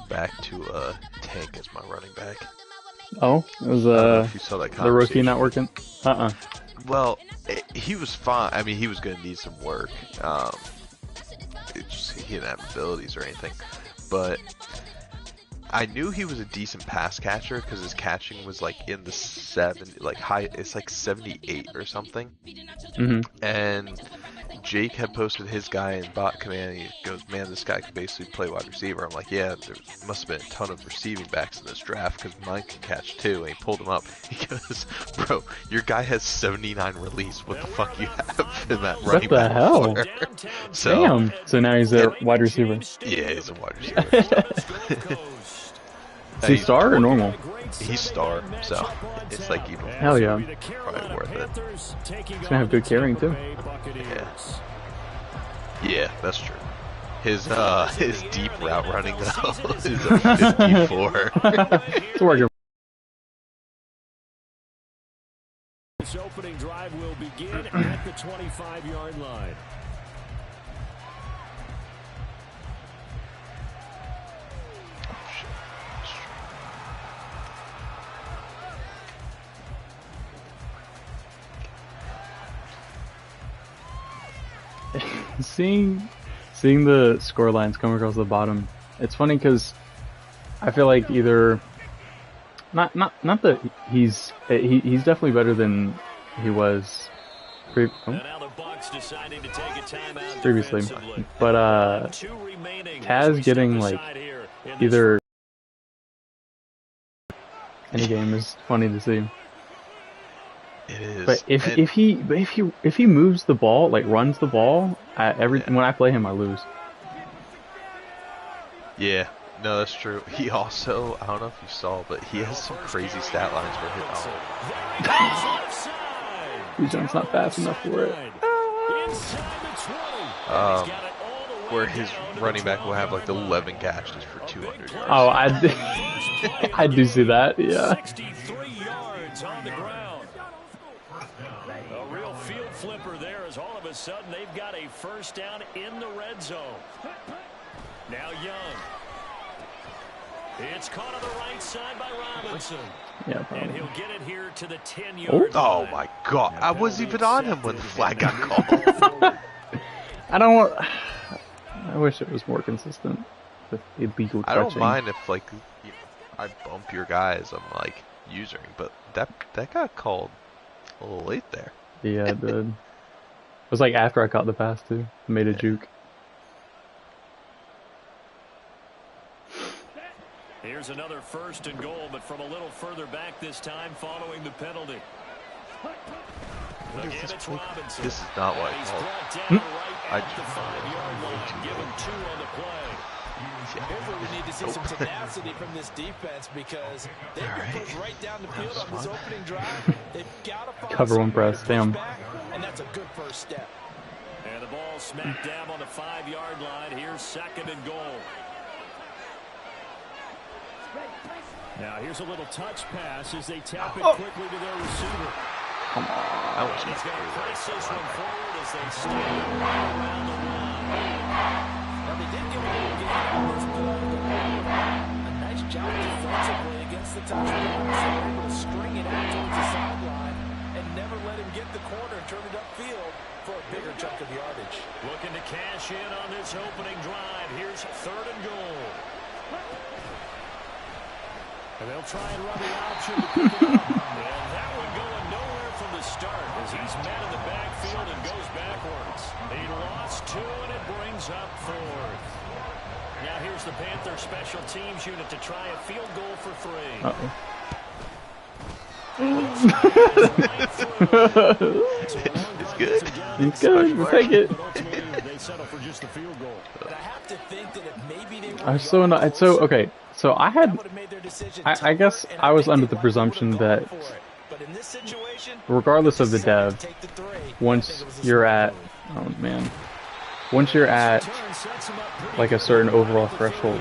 back to Tank as my running back. Oh, it was I don't know if you saw that the rookie conversation. not working. Well, he was fine. I mean, he was going to need some work. He didn't have abilities or anything, but I knew he was a decent pass catcher because his catching was like in the 70, like high. It's like 78 or something. And Jake had posted his guy in bot command. And he goes, "Man, this guy can basically play wide receiver." I'm like, "Yeah, there must have been a ton of receiving backs in this draft because mine can catch too." And he pulled him up. He goes, "Bro, your guy has 79 release. What the fuck you have in that running What the back hell? for?" Damn. So now he's a wide receiver. Yeah, he's a wide receiver. Is he star or normal? He's star, so it's like even Hell yeah. probably worth it. He's gonna have good carrying too. Yeah, that's true. His deep route running though is a 54. It's working. This opening drive will begin at the 25-yard line. seeing the score lines come across the bottom, it's funny because I feel like either not that he's definitely better than he was previously, but Taz getting like either any game is funny to see. It is. But if he moves the ball, like runs the ball, when I play him, I lose. Yeah, no, that's true. He also, I don't know if you saw, but he has some crazy stat lines for hitting. Bijan's not fast enough for it. Where his running back will have like 11 catches for 200 yards. Oh, I do see that. Yeah. 63 yards on the ground. A real field flipper there as all of a sudden they've got a first down in the red zone. Now Young. It's caught on the right side by Robinson. Yeah, probably. And he'll get it here to the 10-yard line. Oh my god, I wasn't even on him when the flag got called. I wish it was more consistent with illegal touching. I don't mind if like I bump your guy as I'm like using, but that got called a little late there. Yeah, it did. It was like after I caught the pass too. Made a juke. Here's another first and goal, but from a little further back this time following the penalty. What is Again, this it's play? Robinson. This is not what I He's called. brought down right I at the 5-yard line. Give him 2 on the play. Here's where we need to see some tenacity from this defense because they've been pushed right down the field on this opening drive. They've got to find Cover one press, damn. and that's a good first step. And the ball smack dab on the 5-yard line. Here's second and goal. Now here's a little touch pass as they tap it quickly to their receiver. Come on. I was He's going to press this one forward as they stand around the line. Now they did give a little game on this play. A nice job defensively against the touchdown. So they're able to string it out towards the sideline and never let him get the corner and turn it upfield for a bigger chunk of yardage. Looking to cash in on this opening drive. Here's third and goal. And they'll try and run the option to pick it up. And that one going nowhere from the start as he's met in the backfield and goes backwards. He lost 2 and it brings up 4th. Now here's the Panther special teams unit to try a field goal for 3. It's good. It's good. We'll take it. They settle for just the field goal. But I have to think that if maybe they were I'm so not. It's so okay. So I had. would have made their decision I guess tougher, and I was think under they the likely presumption would've gone that for it. But in this situation, regardless of the decided dev, to take the 3. once you're at, oh man, once you're at like a certain overall threshold,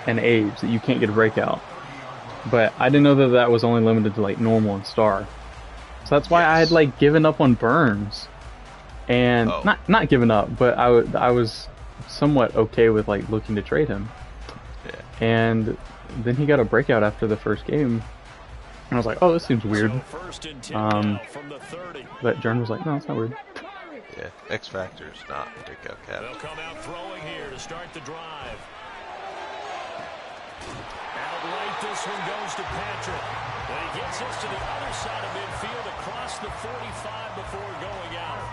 and age that you can't get a breakout. But I didn't know that that was only limited to like normal and star. So that's why I had like given up on Burns, and not given up, but I was somewhat okay with like looking to trade him. Yeah. And then he got a breakout after the first game, and I was like, oh, this seems weird. But Jordan was like, no, it's not weird. Yeah, X Factor's not breakout cap. They'll come out throwing here to start the drive. Out late, this one goes to Patrick. And he gets this to the other side of midfield across the 45 before going out.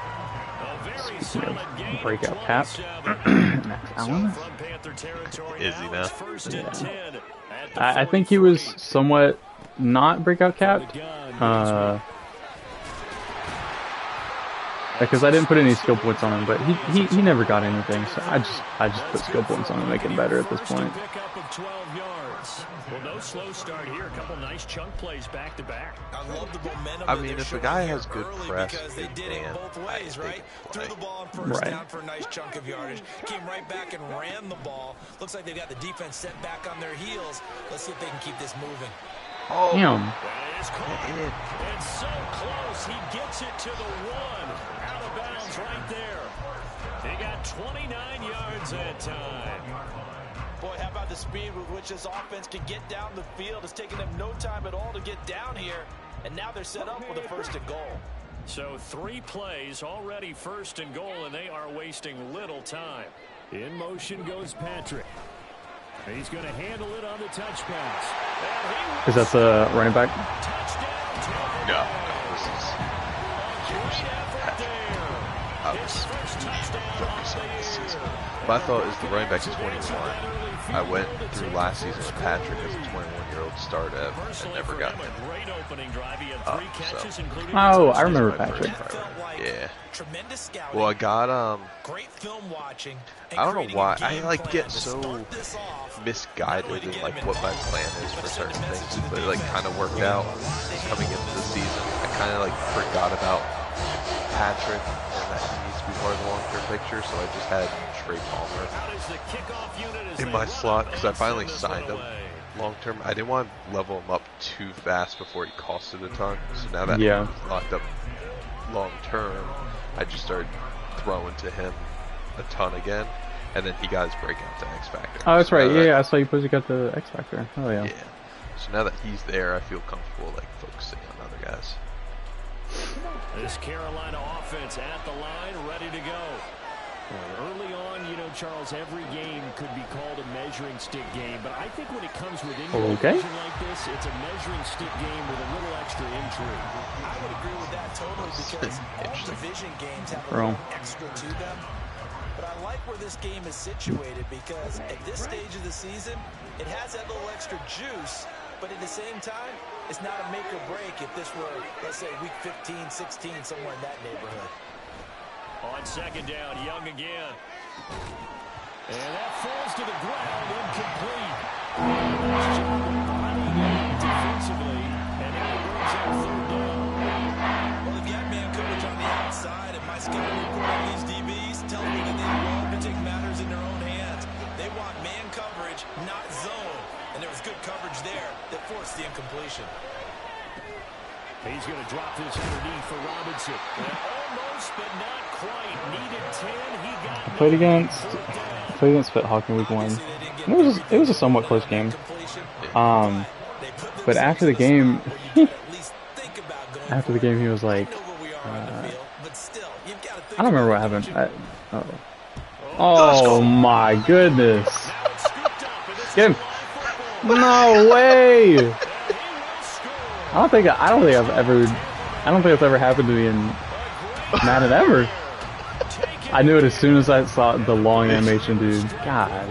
A very solid game. Breakout cap. Max Allen. Is he now? I think he was somewhat not breakout capped. Because I didn't put any skill points on him, but he never got anything, so I just put skill points on him to make him better at this point. Well, no slow start here. A couple nice chunk plays back to back. I love the momentum. I mean, if a guy has good press, because they did it both ways, right? Threw the ball on first down for a nice chunk of yardage. Came right back and ran the ball. Looks like they've got the defense set back on their heels. Let's see if they can keep this moving. Oh, damn. That is caught. And so close. He gets it to the one. Out of bounds right there. He got 29 yards that time. Boy, how about the speed with which this offense can get down the field? It's taken them no time at all to get down here. And now they're set up with a 1st and goal. So 3 plays already 1st and goal, and they are wasting little time. In motion goes Patrick. He's going to handle it on the touch pass. Is that the running back? no. This is Patrick. I was focusing on this season. My thought is the running back is 21. I went through last season with Patrick as a 21-year-old start at and never got him. Oh, I remember Patrick. Yeah. Well, I got I don't know why I like get so misguided in like what my plan is for certain things, but it like kind of worked out coming into the season. I kind of like forgot about Patrick and that he needs to be part of the long-term picture, so I just had Trey Palmer in my slot because I finally signed him long-term. I didn't want to level him up too fast before he costed a ton, so now that he's locked up long-term, I just started throwing to him a ton again, and then he got his breakout to X Factor. Oh, that's so right. Yeah, I saw you posted got the X Factor. Oh yeah. Yeah. So now that he's there, I feel comfortable like focusing on other guys. This Carolina offense at the line, ready to go. Well, early on, you know, Charles, every game could be called a measuring stick game, but I think when it comes within a division like this, it's a measuring stick game with a little extra intrigue. I would agree with that totally because all division games have a little extra to them. But I like where this game is situated because at this stage of the season, it has that little extra juice, but at the same time, it's not a make or break if this were, let's say, week 15, 16, somewhere in that neighborhood. On 2nd down, Young again. And that falls to the ground, incomplete. Nice job of bodying it defensively, and now it brings up 3rd down. Well, if you have man coverage on the outside, and my scouting report on these DBs tells me that they love to take matters in their own hands. They want man coverage, not zone. And there was good coverage there that forced the incompletion. He's going to drop this underneath for Robinson. Almost, but not quite. Needed 10. He got Played against Fit Hawk in week 1. And it was a somewhat close game. But after the game, he was like, I don't remember what happened. Oh my goodness! Get him! No way! I don't think it's ever happened to me in Madden ever. I knew it as soon as I saw the long animation, dude. God.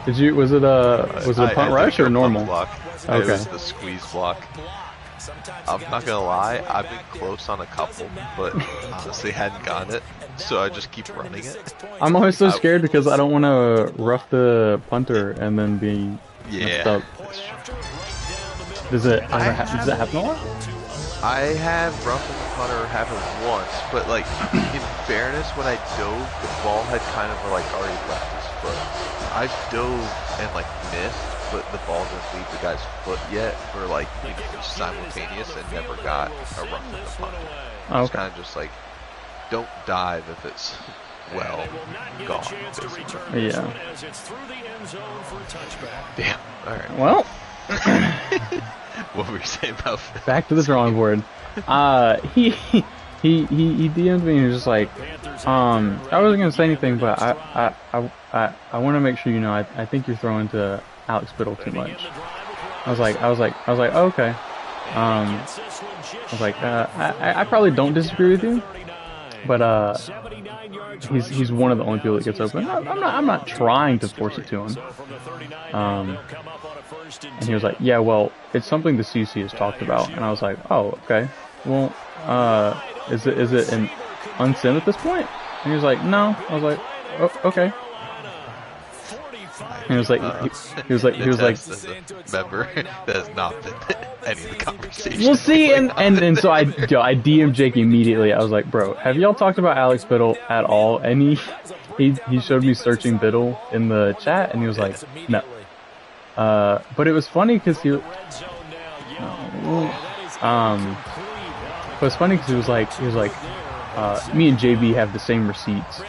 Was it a punt rush or normal? Block. Okay. It was the squeeze block. I'm not gonna lie, I've been close on a couple, but honestly hadn't gotten it, so I just keep running it. I'm always so scared because I don't want to rough the punter and then be messed up. Does it happen a lot? I have roughing the punter happen once, but like in fairness, when I dove, the ball had kind of like already left his foot. I dove and like missed, but the ball didn't leave the guy's foot yet, or like simultaneous, and never got a roughing the punter. Oh, it's kind of just like don't dive if it's well gone. Basically. Yeah. Damn. All right. Well, What were you saying about? back to the drawing board. He DM'd me and he was just like, I wasn't gonna say anything, but I want to make sure you know I think you're throwing to Alex Biddle too much. I was like, oh, okay. I was like, I probably don't disagree with you, but he's one of the only people that gets open. I'm not trying to force it to him. And he was like, yeah, well, it's something the CC has talked about. And I was like, oh, okay. Well, is it an unsim at this point? And he was like, no. I was like, oh, okay. And he was like, he was like, member that has not been any of the conversation. we'll see. And so I DM'd Jake immediately. I was like, bro, have y'all talked about Alex Biddle at all? And he showed me searching Biddle in the chat, and he was like, no. But it was funny because but it's funny because he was like, me and JB have the same receipts.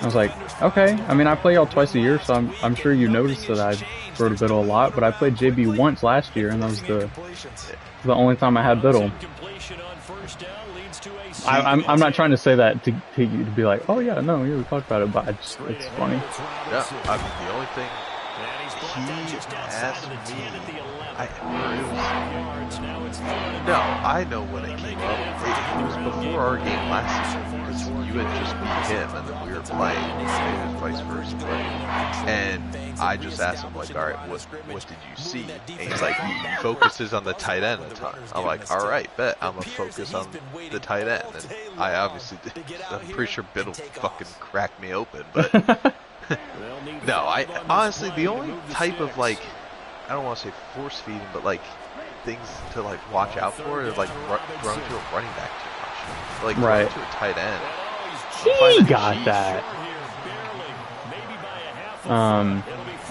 I was like, okay. I mean, I play y'all twice a year, so I'm sure you noticed that I throw to Biddle a lot. But I played JB once last year, and that was the only time I had Biddle. I'm not trying to say that to you to be like, oh yeah, no, yeah, we talked about it, but it's funny. Yeah, I mean, the only thing he asked me, I know when it came up. It was before our game last season because you had just beat him, and then we were playing. Maybe it was vice versa, and I just asked him like, all right, what did you see? And he's like, he focuses on the tight end a ton. I'm like, all right, bet I'm gonna focus on the tight end, and I obviously did. I'm pretty sure Biddle fucking cracked me open, but. No, I honestly the only type of like I don't want to say force feeding, but like things to like watch out for is like throwing to a running back too much, like throwing to a tight end. He got that.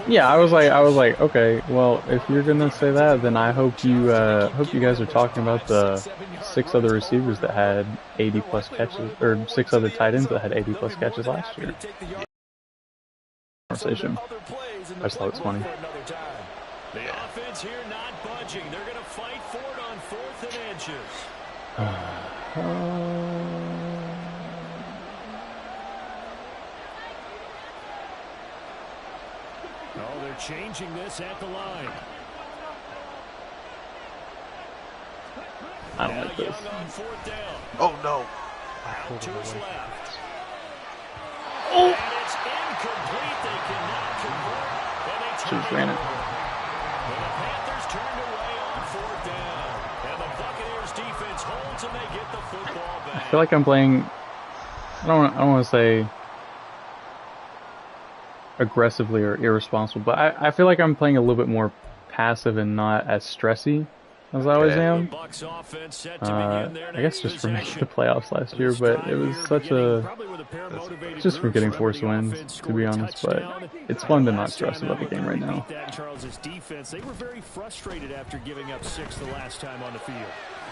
Yeah, I was like, okay, well, if you're gonna say that, then I hope you guys are talking about the 6 other receivers that had 80 plus catches, or 6 other tight ends that had 80 plus catches last year. Conversation. I just thought it was funny. The offense here not budging. They're going to fight for it on 4th and inches. Oh, they're changing this at the line. I don't like this. Oh no! Two left. Oh! And it's incomplete. They cannot convert. And they Just ran it. And the Panthers turned away on 4th down. And the Buccaneers defense holds and they get the football back. I feel like I'm playing. I don't want to say aggressively or irresponsible, but I feel like I'm playing a little bit more passive and not as stressy as I always am. I guess just for making the playoffs last year, but it was such just for getting forced wins, to be honest, but it's fun to not stress about the game right now. Charles's defense, they were very frustrated after giving up 6 the last time on the field.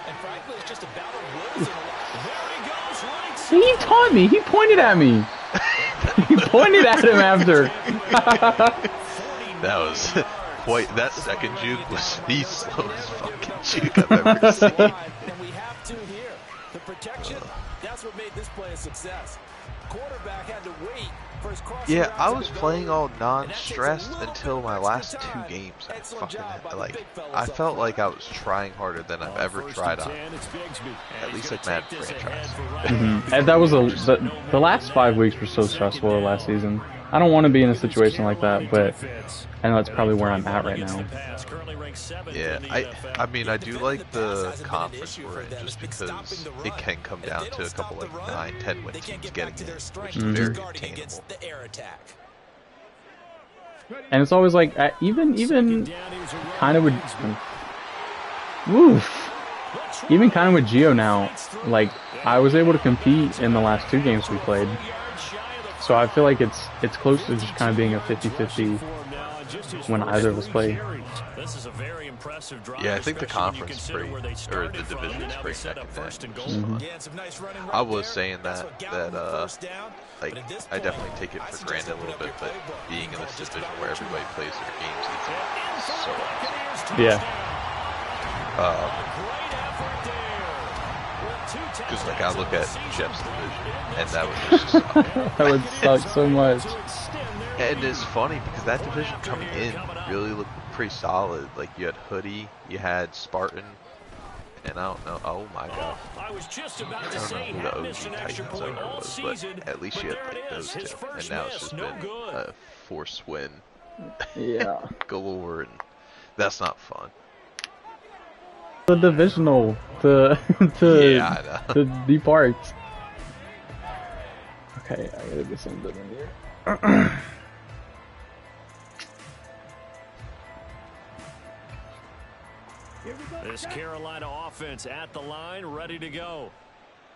And frankly, it's just a battle of wills. There he goes, right See, he taught me. He pointed at me. He pointed at him after. That was quite. That second juke was the slowest fucking juke I've ever seen. And we have to here. The protection, that's what made this play a success. Quarterback had to wait for his cross. Yeah, I was playing all non-stressed until my last 2 games. I felt like I was trying harder than I've ever tried on at least like Mad franchise. And that was the last 5 weeks were so stressful last season. I don't want to be in a situation like that, but I know that's probably where I'm at right now. Yeah, I mean, I do like the conference we're in just because it can come down to a couple like 9-10 win teams getting in, which is very attainable. And it's always like, even kind of with, even kind of with Gio now, like, I was able to compete in the last 2 games we played. So I feel like it's close to just kind of being a 50-50 when either of us play. This is a very impressive drive. Yeah, I think the conference is pretty, or the division is pretty neck and neck. I was saying that like I definitely take it for granted a little bit, but being in this division where everybody plays their games, it's so awesome. Yeah. Because like I look at Jeff's division, and that would just That would suck so much. And it's funny because that division coming in really looked pretty solid. Like you had Hoodie, you had Spartan, and I don't know. Oh my god. I was just about I to don't say know who the OG Titans owner was, but at least you had like those two. And now it's just been a force win Yeah. galore, and that's not fun. The divisional to Yeah, I know. to depart. Okay, I gotta get something different here. This Carolina offense at the line, ready to go.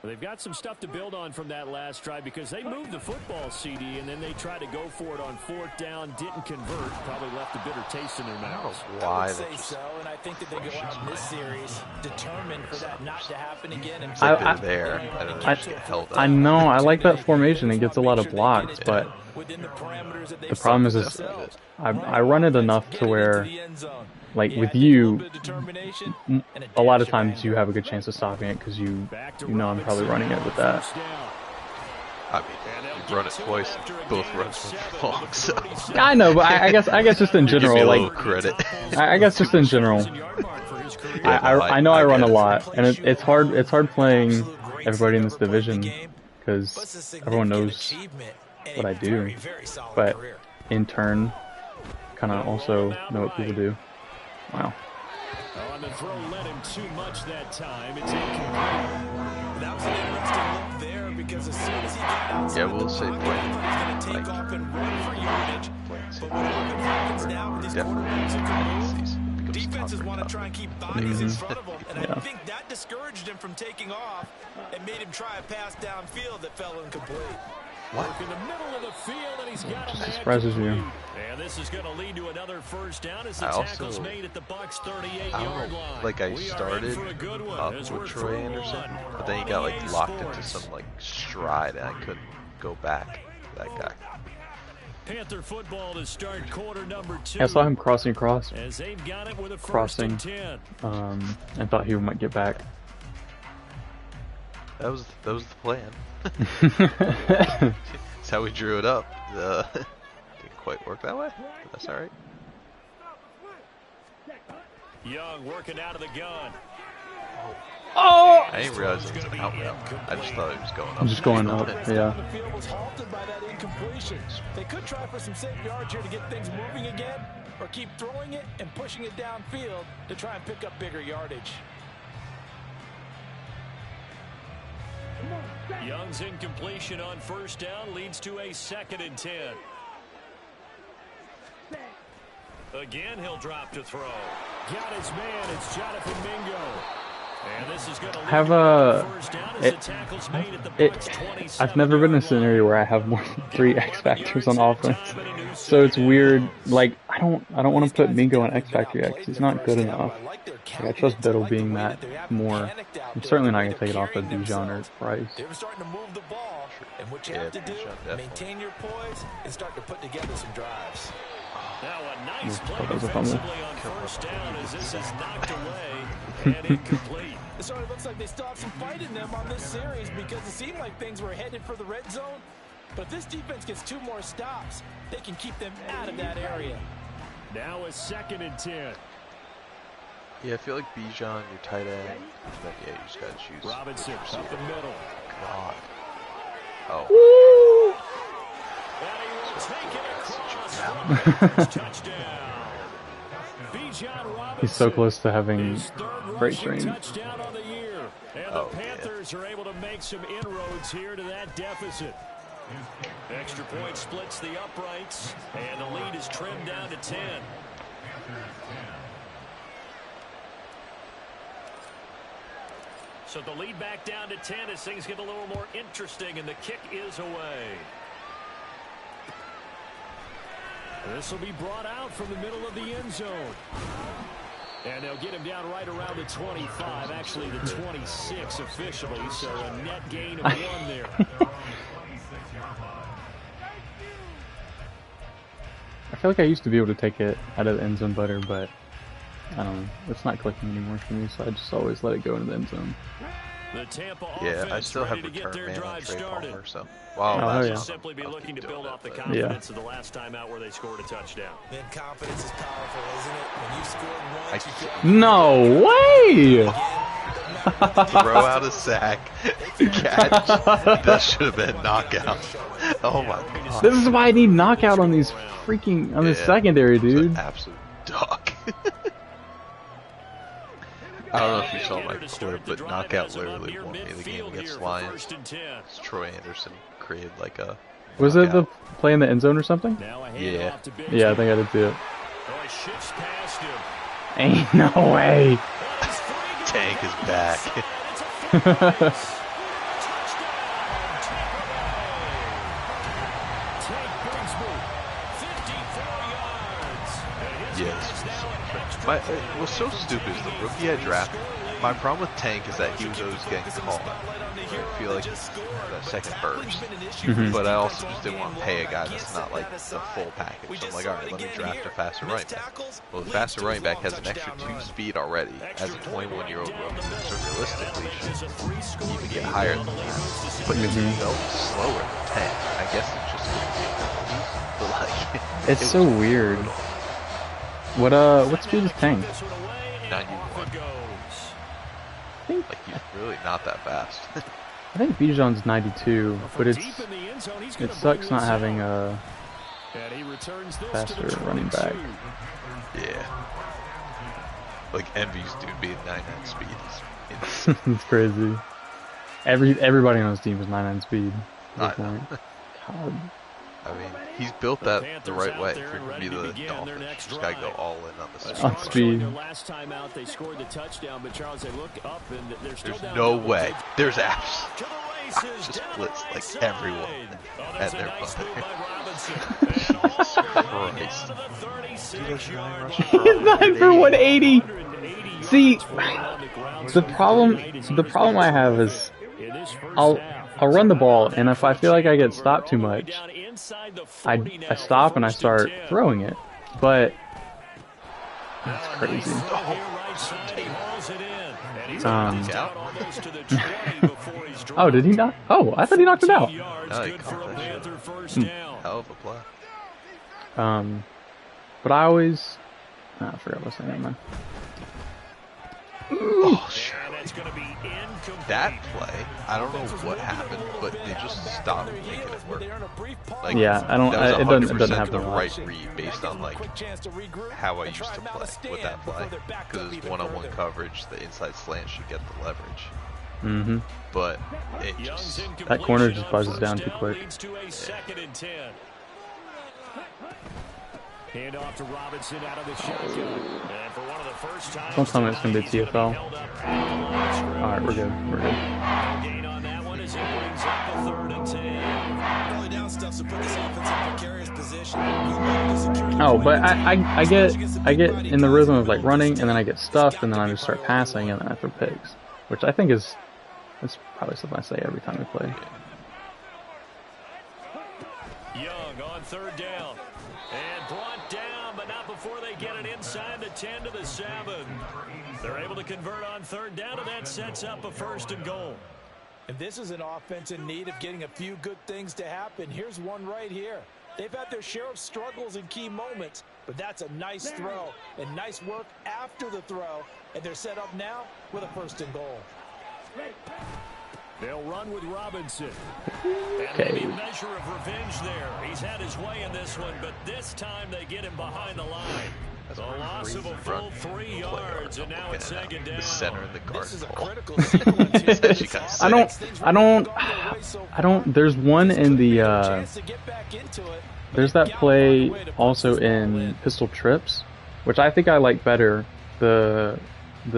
They've got some stuff to build on from that last drive because they moved the football, CD, and then they tried to go for it on 4th down, didn't convert, probably left a bitter taste in their mouths. Why? I would say so, and I think that they go out in this series determined for that not to happen again. And It's like they're there, and then they just get held up. I know, I like that formation. It gets a lot of blocks, but the problem is I run it enough to where, like with you, a lot of times you have a good chance of stopping it because you know I'm probably running it with that. I mean, you run it twice, both runs were long, so. I know, but I guess just in Give me general, a little like credit. I guess just in general, I know I run a lot, and it's hard playing everybody in this division because everyone knows what I do, but in turn, kind of also know what people do. Wow. On the throw, led him too much that time. It's incomplete. That was an interesting look there because as soon as he got outside, Yeah, we'll say everybody's going to take off and run for yardage. But what often happens now with these quarterbacks who can move, defenses want to try and keep bodies in front of them, and I think that discouraged him from taking off and made him try a pass downfield that fell incomplete. What? In the middle of the field, and he's got Just surprises you. And this is going to lead to another first down as the tackle's made at the Bucs 38-yard line. Like I started up with Troy Anderson, but then he got like locked into some like stride, and I couldn't go back to that guy. Panther football to start quarter number 2. I saw him crossing across, as they've got it with a crossing, and thought he might get back. That was the plan. That's how we drew it up. Didn't quite work that way. But that's all right. Young working out of the gun. Oh! I didn't realize it was an out route. I just thought it was going up. I'm just going up. Yeah. The field was halted by that incompletion. They could try for some safe yards here to get things moving again, or keep throwing it and pushing it downfield to try and pick up bigger yardage. Young's incompletion on first down leads to a 2nd and 10. Again, he'll drop to throw. Got his man. It's Jonathan Mingo. And this is going to have I've never been in a scenario where I have more than 3 X factors on offense, so it's weird. Like I don't want to put Mingo on X Factor X. He's not good enough. Like, I trust Biddle being that more. I'm certainly not gonna take it off of Bijan or Price. They were starting to move the ball, and what you have to do, maintain your poise and start to put together some drives. Now a nice play defensively on first down as this is knocked away and incomplete. It sort of looks like they still have some fight in them on this series because it seemed like things were headed for the red zone. But if this defense gets 2 more stops, they can keep them out of that area. Now a 2nd and 10. Yeah, I feel like Bijan, your tight end, and then yeah, you just gotta choose. Robinson up the middle. God. Oh. And he will take it across. Touchdown. He's so close to having great training. Touchdown on the year. And the Panthers are able to make some inroads here to that deficit. Extra point splits the uprights, and the lead is trimmed down to 10. So the lead back down to 10 as things get a little more interesting, and the kick is away. This will be brought out from the middle of the end zone. And they'll get him down right around the 25, actually the 26 officially, so a net gain of 1 there. I feel like I used to be able to take it out of the end zone better, but I don't know. It's not clicking anymore for me, so I just always let it go into the end zone. The Tampa Yeah, I still have return man on Trey Palmer, so wow, yeah. Simply be looking to build off the but confidence of the last time out where they scored a touchdown. Man, confidence is powerful, isn't it? When you scored once, you feel No way! throw out a sack, catch. That should have been knockout. Oh my god. This is why I need knockout on these freaking this secondary, It's an dude. absolute dog. I don't know if you saw my clip, but knockout literally won me the game against Lions. Troy Anderson created like a. Was it the play in the end zone or something? Yeah. Yeah, I think I did see it. Ain't no way. Tank is back. Yes. What's so stupid is the rookie I drafted. My problem with Tank is that he was always getting caught. I feel like that second burst. But I also just didn't want to pay a guy that's not like the full package. So I'm like, alright, let me draft a faster running back. Well, the faster running back has an extra 2 speed already as a 21-year-old rookie. So realistically, he should even get higher than that. But he's slower than Tank. I guess it's just but like It's so weird. What speed is Tank? 91. Like he's really not that fast. I think Bijan's 92, but it sucks not having a faster running back. Yeah. Like Envy's dude being 99 speed is It's crazy. Everybody on his team is 99 speed. I know. God. I mean, he's built that the right way. If you're going to be the Dolphins, you just got to go all in on the speed. On speed. Last time out, they scored the touchdown, but Charles, they look up and they're still There's down no double way. digits. There's apps. To the races, Just down blitz the like right everyone side. at That's a their nice butt. move by Robinson. Jesus And all the way Christ. down to the 36 He's yard rushing line. He's 9 for 180. 180 See, yards for him on the ground. the problem I have is I'll run the ball, and if I feel like I get stopped too much, I stop and I start throwing it. But that's crazy. Oh, did he not? Oh, I thought he knocked it out. No, he caught that shit. Hell of a play. But I always. I forgot what I was saying, man. Oh, sure. That play, I don't know what happened, but they just stopped making it work. Like, Yeah, I don't. That was It doesn't 100% happen the a lot. right read based on like how I used to play with that play. Because it's one-on-one coverage, the inside slant should get the leverage. Mm-hmm. But it just That corner just buzzes down too quick. Hand off to Robinson out of the shotgun. And for one of the first times, Don't tell me it's gonna be TFL. held up at the line of scrimmage. All right, we're good. We're good. No gain on that one as it brings up a 3rd and 10. Early down stuff to put this offense in precarious position. We love the security Oh, point. but I get in the rhythm of like running, and then I get stuffed, and then I just start passing, and then I throw picks, which I think is that's probably something I say every time we play. Young on 3rd down. And brought down, but not before they get it inside the 10 to the 7. They're able to convert on 3rd down, and that sets up a 1st and goal. And this is an offense in need of getting a few good things to happen. Here's one right here. They've had their share of struggles in key moments, but that's a nice throw and nice work after the throw. And they're set up now with a 1st and goal. They'll run with Robinson. Okay. And maybe a measure of revenge there. He's had his way in this one, but this time they get him behind the line. That's The a loss of a crazy full run 3 yards, and now it's 2nd down. the center and the guard. This is a pole. critical sequence here. As you guys I don't. There's one in the. Chance to get back into it. There's that play also in Pistol Trips, which I think I like better. The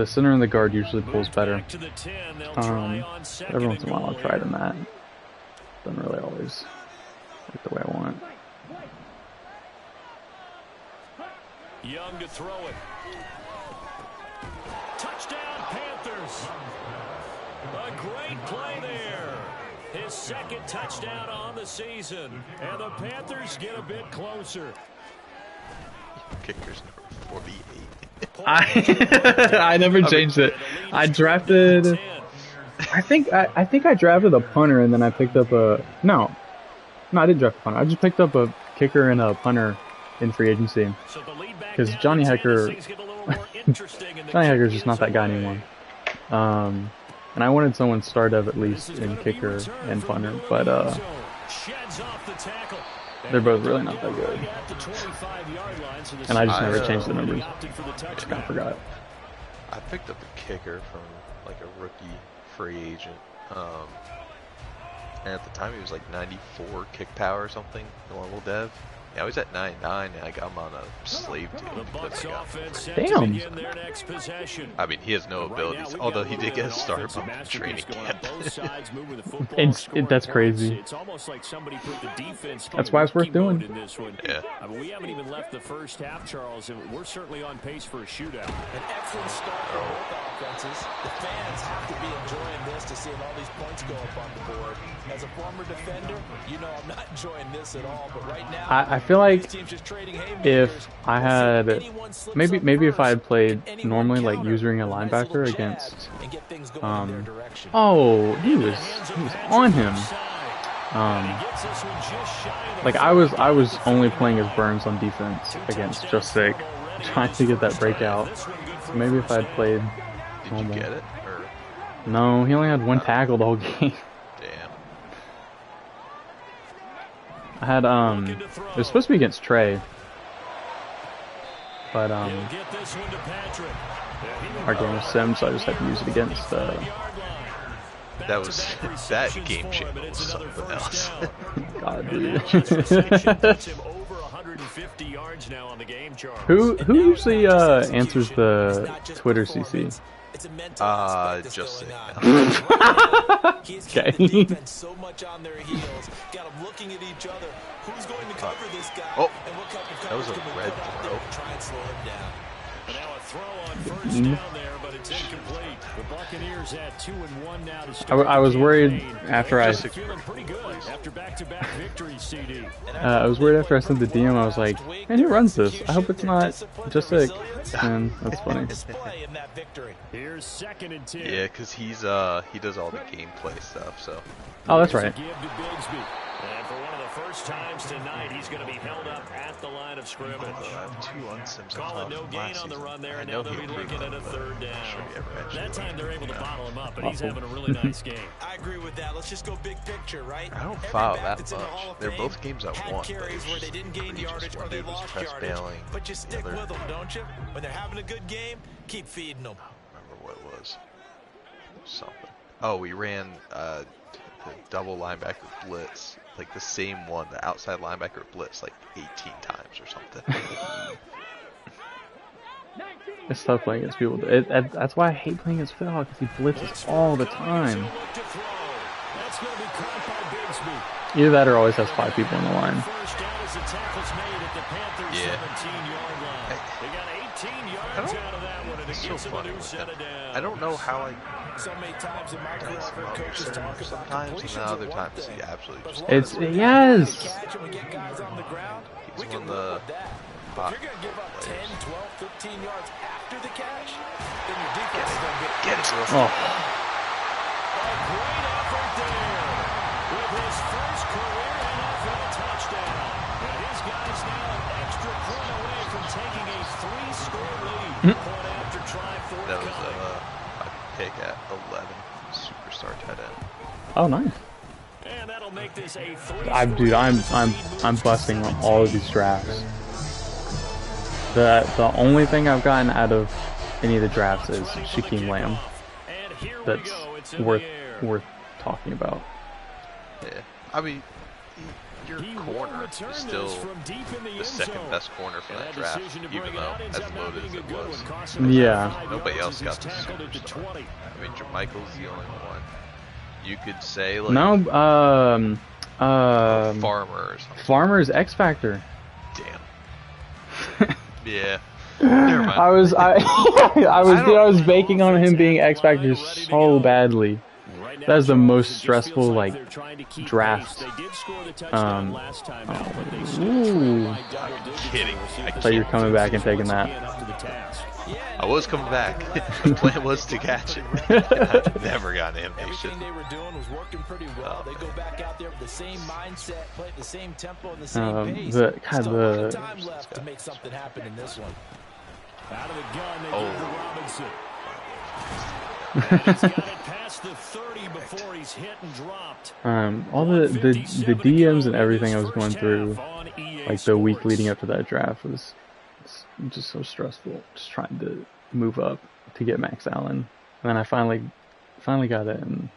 center and the guard usually pulls better. Back to the 10. They'll try on 2nd Every once in and a while I'll goal try it here. in that. Doesn't really always work the way I want. to throw it. Touchdown, Panthers. A great play there. His second touchdown on the season. And the Panthers get a bit closer. Kicker's number 48. I never changed it. I drafted. I think I drafted a punter and then I picked up a no, I didn't draft a punter. I just picked up a kicker and a punter in free agency because Johnny Hecker's just not that guy anymore. And I wanted someone start of at least in kicker and punter, but they're both really not that good. And I just never changed the numbers. Just kind of forgot. I picked up a kicker from like a rookie free agent. And at the time he was like 94 kick power or something, the level dev. Yeah, I was at 99 and I got him on a slave deal. Damn. I mean, he has no abilities, although he did get a start from training camp. That's crazy. That's why it's worth doing. Yeah. I mean, we haven't even left the first half, Charles, and we're certainly on pace for a shootout. An excellent start for both offenses. The fans have to be enjoying this to see all these points go up on the board. As a former defender, you know I'm not enjoying this at all, but right now I feel like if I had maybe if I had played normally, like using a linebacker against oh, he was on him. Like I was only playing as Burns on defense against Just Sick, trying to get that breakout. So maybe if I had played normal. Did you get it? Or? No, he only had one tackle the whole game. Damn. I had it was supposed to be against Trey, but our game was sim, so I just had to use it against that game chamber was something else. God, dude. Who usually answers the Twitter CC? Just say Okay. so much on their heels. Got them looking at each other. Who's going to cover this guy? Oh, and what type of that was a red throw. Try and slow him down. Now a throw on first down there, but it's incomplete. The Buccaneers at 2-1 now to start. I was worried after I feeling pretty good after back-to-back victories, CD. I was worried after I sent the DM. I was like, man, who runs this? I hope it's not Just Sick. And that's funny. Here's 2nd and 10. Yeah, because he does all the gameplay stuff. So. Oh, that's right. And for one of the first times tonight, he's going to be held up at the line of scrimmage. Call it no gain on the run there, and now they'll be looking at a 3rd down. That time they're able to bottle him up, and he's having a really nice game. I agree with that. Let's just go big picture, right? I don't foul that much. They're both games at one. Carries where they didn't gain yardage or they lost yardage. But you stick with them, don't you? When they're having a good game, keep feeding them. I don't remember what it was. Something. Oh, we ran the double linebacker blitz, like the same one, the outside linebacker blitz, like 18 times or something. It's tough playing against people. That's why I hate playing against Phil, because he blitzes all the time. Either that or always has 5 people on the line. Yeah. So funny with him. I don't know how So many times in my career, I've heard coaches talk about sometimes, and then other times he absolutely just. It's yes. catch them and get guys on the ground. He's We can one live of with that. the But if you're going to give up 10, players. 12, 15 yards after the catch, then your defense is going to Get it, Wilson. Oh, A great effort there with his first career NFL touchdown. And his guys now an extra point away from taking a 3-score lead. Point after try That was forthcoming. a pick at 11, superstar tight end. oh, nice. And that'll make this a 3-score Dude, I'm busting on all of these drafts. The only thing I've gotten out of any of the drafts is Shaquem Lamb. And here we That's go. It's in worth the air. talking about. Yeah, I mean, your He will corner return is this still from deep in the the end second zone. best corner from that draft, decision to even bring it though out ends as up not loaded as being a it good was. one. Cost him Yeah. about 5 Nobody yards else as got he's the tackled at the superstar. 20. I mean, Jermichael's the only one. You could say like No, Farmer or something. Farmer's X Factor. Damn. Yeah. Never mind. I was don't- baking on him being X Factor so badly. That is the most stressful like draft. Ooh. Kidding. I thought you were coming back and taking that. I was coming back. The plan was to catch it. I never got animation. Everything they were doing was working pretty well. They go back out there with the same mindset, play at the same tempo and the same pace. Still a lot of time left to make something happen in this one. Out of the gun, they give to Robinson. And he's got it past the 30 before he's hit and dropped. All the DMs and everything I was going through, like the week leading up to that draft, was just so stressful. Just trying to move up to get Max Allen, and then I finally got it, and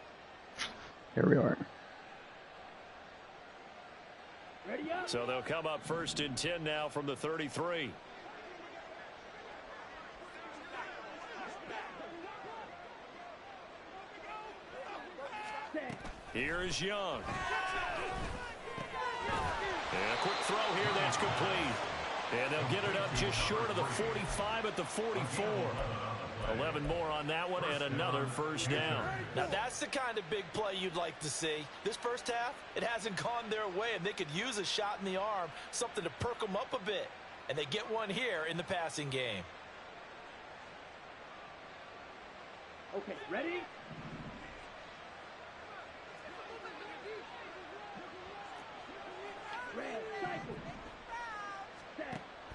here we are. So they'll come up 1st and 10 now from the 33. Here is Young. And a quick throw here that's complete. And they'll get it up just short of the 45 at the 44. 11 more on that one and another first down. Now that's the kind of big play you'd like to see. This first half, it hasn't gone their way, and they could use a shot in the arm, something to perk them up a bit. And they get one here in the passing game. Okay, ready?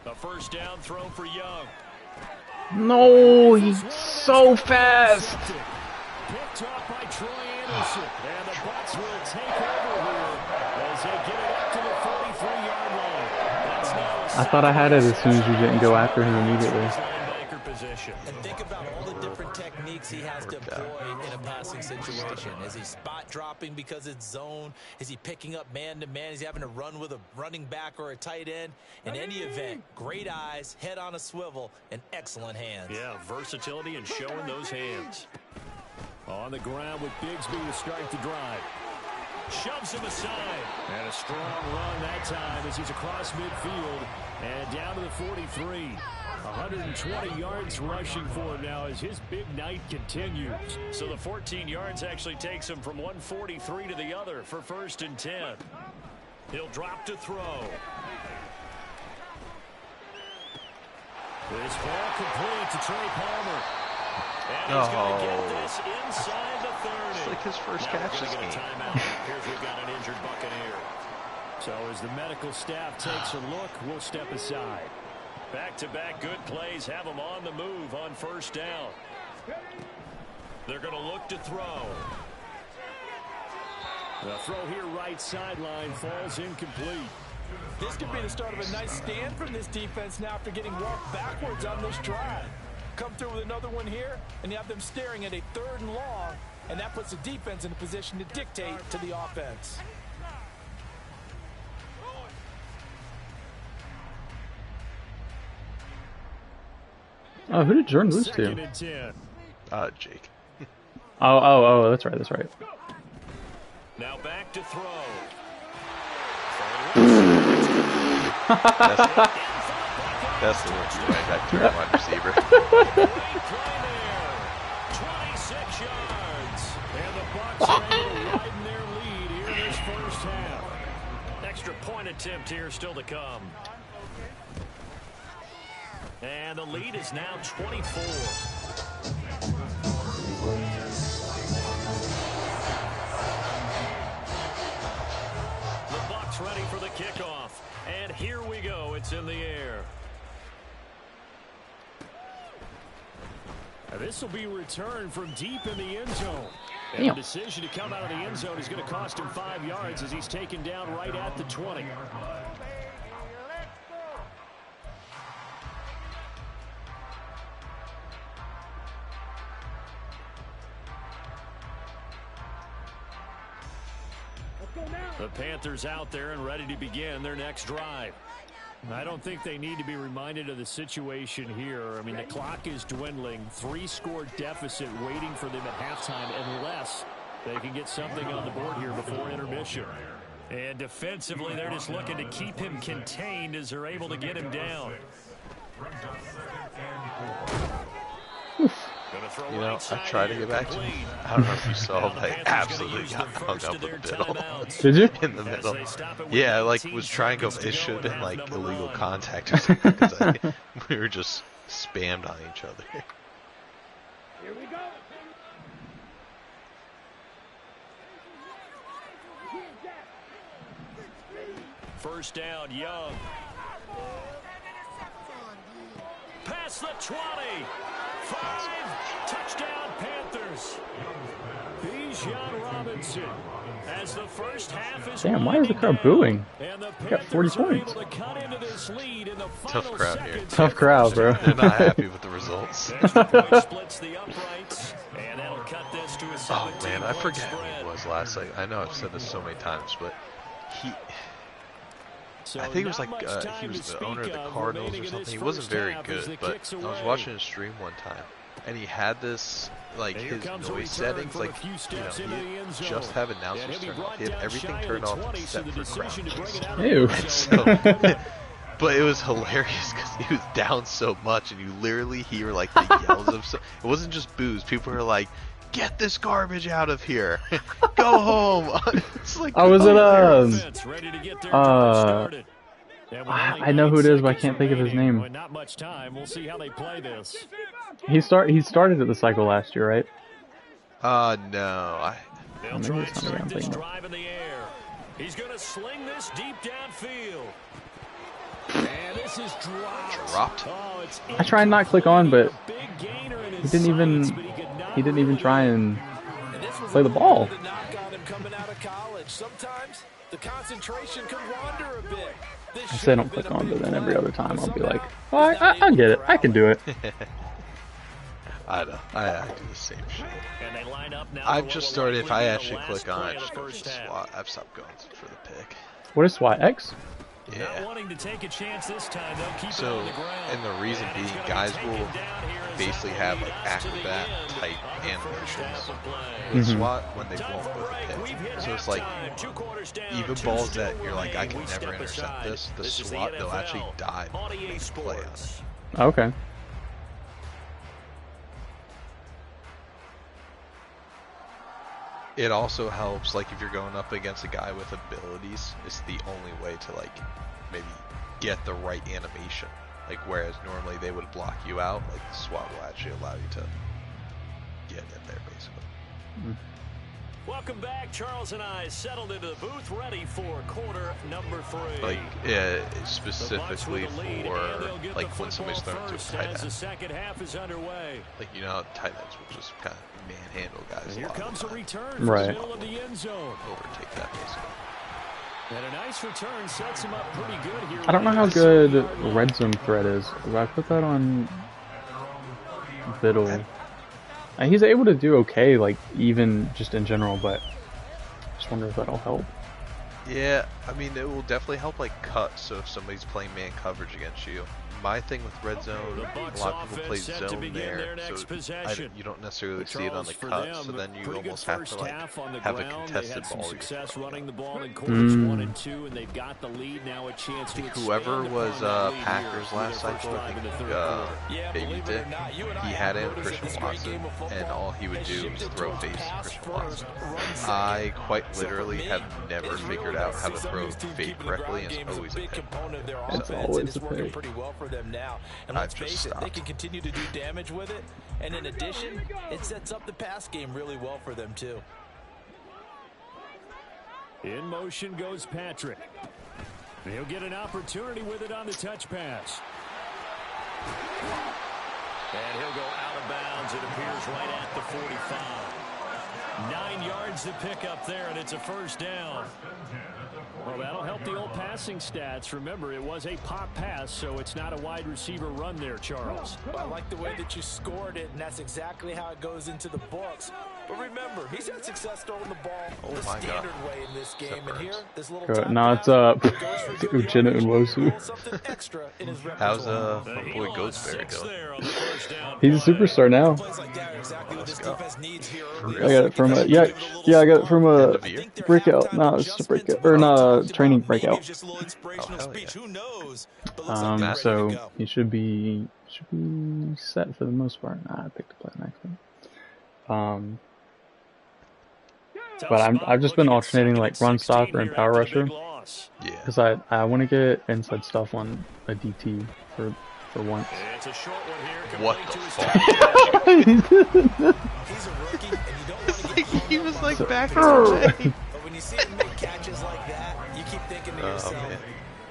A first down throw for Young. No, he's so fast. Picked off by Troy Anderson. And the Bucs will take over here as they get it up to the 43-yard line. That's now I thought I had it as soon as you didn't go after him immediately. linebacker position. And think about all the different techniques he has to employ in a passing situation. Is he spot dropping because it's zone? Is he picking up man-to-man? Is he having to run with a running back or a tight end? In any event, great eyes, head on a swivel, and excellent hands. Yeah, versatility and showing those hands. On the ground with Bigsby to start the drive. Shoves him aside. And a strong run that time as he's across midfield and down to the 43. 120 yards rushing for him now as his big night continues. So the 14 yards actually takes him from 143 to the other for 1st and 10. He'll drop to throw. This ball complete to Trey Palmer. And he's going to get this inside the 30. It's like his first catch this game. Here's we've got an injured Buccaneer. So as the medical staff takes a look, we'll step aside. Back-to-back good plays have them on the move on 1st down. They're going to look to throw. The throw here right sideline falls incomplete. This could be the start of a nice stand from this defense now after getting walked backwards on this drive. Come through with another one here, and you have them staring at a 3rd and long, and that puts the defense in a position to dictate to the offense. Oh, who did Jordan lose to? 2nd and 10. Jake. Oh, that's right. Now back to throw. That's the one you right back to our wide receiver. Great play there. 26 yards. And the Bucs are able to widen their lead here in this first half. Extra point attempt here still to come. And the lead is now 24. The Bucs ready for the kickoff. And here we go. It's in the air. Now this will be returned from deep in the end zone. And the decision to come out of the end zone is going to cost him 5 yards as he's taken down right at the 20. The Panthers out there and ready to begin their next drive. I don't think they need to be reminded of the situation here. I mean, the clock is dwindling. 3-score deficit waiting for them at halftime unless they can get something on the board here before intermission. And defensively, they're just looking to keep him contained as they're able to get him down. You know, I tried to get back to him. I don't know if you saw, but I absolutely got hung up in the middle. Did you? In the middle. Yeah, I, like, was trying to go. It should have been, like, illegal contact or something, because we were just spammed on each other. Here we go. First down, Young. Past the 20. 5. Touchdown, Panthers. Bijan Robinson. As the first half is Damn, why is the crowd booing? We got 40 points. Tough crowd here. Tough crowd, bro. They're not happy with the results. Oh man, I forget who it was last night. I know I've said this so many times, but I think it was like he was the owner of the Cardinals or something. He wasn't very good, but I was watching his stream one time, and he had this, like, his noise settings, like, you know, he just have announcers turned off. He had everything turned off except for crowd noise. Ew. So, but it was hilarious because he was down so much, and you literally hear, like, the yells of. It wasn't just boos. People were like, "Get this garbage out of here! Go home!" It's like, I was at I know who it is, but I can't think of his name. Not much time. We'll see how they play this. He started at the cycle last year, right? No. They'll try and start this drive in the air. He's going to sling this deep downfield. And this is dropped. Oh, I tried not click on, but he didn't even try and play the ball. Sometimes the concentration can wander a bit. I say don't click on, but then every other time I'll be like, oh, I get it. I can do it. I know. I do the same shit. I've just started, if I actually click on it, I just go for the SWAT. I've stopped going for the pick. What is SWAT? X? Yeah. Wanting to take a chance this time, they'll keep So, it on the ground. and the reason being, guys will basically have, like, acrobat type animations with SWAT when they won't with a pick. So it's like, even balls that you're like, I can never intercept this, the SWAT, they'll actually dive and make a play on it. Okay. It also helps, like, if you're going up against a guy with abilities, it's the only way to, like, maybe get the right animation. Like, whereas normally they would block you out, like, the SWAT will actually allow you to get in there, basically. Welcome back. Charles and I settled into the booth, ready for quarter number 3. Like, specifically for, like, when somebody's thrown to a tight end. The second half is underway. Like, you know, tight ends will just kind of manhandle guys Here a lot comes of a the time. return Right. from the middle of the end zone. Overtake that, basically. And a nice return sets him up pretty good here. I don't know how good red zone threat is. If I put that on Biddle, he's able to do okay, like, even just in general, but I just wonder if that'll help. Yeah, I mean, it will definitely help, like, cut, so if somebody's playing man coverage against you. My thing with red zone, a lot of people play zone there, so you don't necessarily see it on the cut, so then you almost have to, like, have a contested ball. Success running the ball in quarters 1 and 2, and they've got the lead now. A chance to whoever was Packers last cycle, I think Baby did, he had in Christian Watson, and all he would do was throw face Christian Watson. I quite literally have never figured out how to throw fade correctly, and it's always a pick. It's always a pick. Them now, and let's face it, they can continue to do damage with it, and in addition, it sets up the pass game really well for them too. In motion goes Patrick. He'll get an opportunity with it on the touch pass. And he'll go out of bounds. It appears right at the 45. 9 yards to pick up there, and it's a first down. Well, that'll help the old passing stats. Remember, it was a pop pass, so it's not a wide receiver run there, Charles. I like the way that you scored it, and that's exactly how it goes into the books. But remember, he's had success throwing the ball the standard way in this game. And here, this little time Now it's Uchenna and Wosu. something extra in his How's my boy Ghostberry doing? He's a superstar now. Let's go. I got it from I got it from a breakout. No, it's just a breakout, or not a training breakout. So he should be set for the most part. I picked a play next one. But I've just been alternating like run stopper and power rusher Yeah. because I want to get inside stuff on a DT for once. It's a short one here. What complete the to his fuck? He's a rookie, and you don't want to get hung He up was on like certain back in things. the day. But when you see him make catches like that, you keep thinking to yourself, man.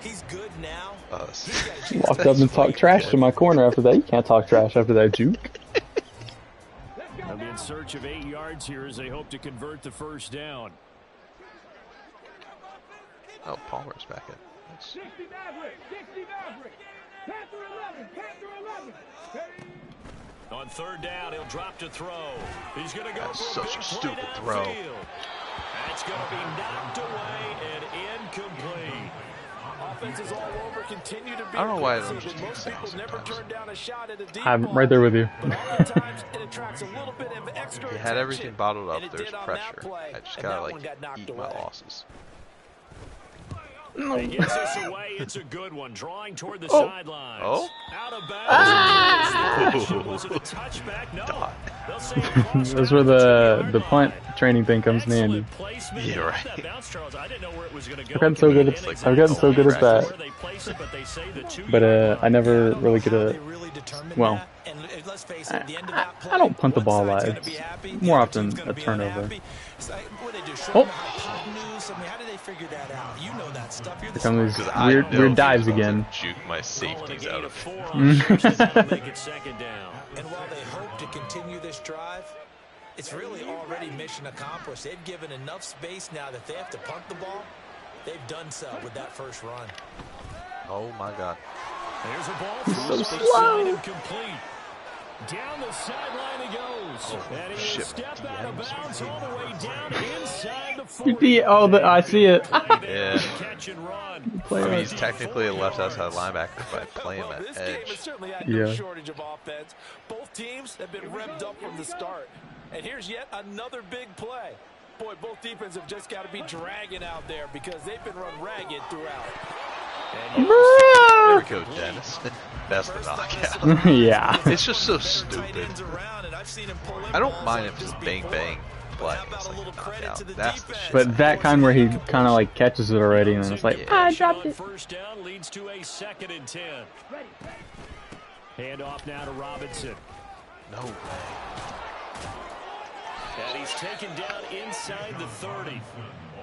he's good now. Us. He's got a chance Walked to up and talked trash to my corner after that. You can't talk trash after that, juke. They'll be in search of 8 yards here as they hope to convert the first down. Oh, Palmer's back in. Nice. 60 Maverick. 60 Maverick. Panther 11. Panther 11. On third down, he'll drop to throw. He's going to go That's for a such big a stupid play throw. downfield. That's going to be knocked away and incomplete. Offenses all over continue to be I don't know why I don't aggressive, just and most take people sounds never sometimes. turn down a shot at a deep I'm ball. right there with you. But oftentimes it attracts a little bit of extra If you had everything attention, bottled up, and it there's did on pressure. that play, I just and gotta that like one got knocked eat my away. losses. He gets this away. It's a good one. Drawing toward the Oh. sidelines. Oh. Out of bounds. The question, was it a touchback? No. They'll say it crossed That's down where the the 2-yard punt line. training thing comes in handy. Excellent placement. Yeah, right. That bounce, Charles. I didn't know where it was going to go. I've gotten so good at that. But I never really get a. Well, I don't punt the ball live. More often a turnover. Oh. Here come these weird dives again. Juke my safeties out of it. Make it second down. And while they hope to continue this drive, it's really already mission accomplished. They've given enough space now that they have to punt the ball. They've done so with that first run. Oh my god. There's a ball so through slow. and complete. Down the sideline he goes. And he will step out of bounds all the way down inside the 40. I see it. Yeah. Catch and run. I mean, he's technically a left outside linebacker if I play him Well, at this game has edge. certainly had Yeah. no shortage of offense. Both teams have been revved up from the start. And here's yet another big play. Boy, both defenses have just got to be dragging out there because they've been run ragged throughout. There we go, Dennis. That's the knockout. Yeah. It's just so stupid. I don't mind if it's bang bang play. It's like a knockout. That's the shit. But that kind where he kind of like catches it already and then it's like, I dropped it. First down leads to a 2nd and 10. Hand off now to Robinson. No way. And he's taken down inside the 30.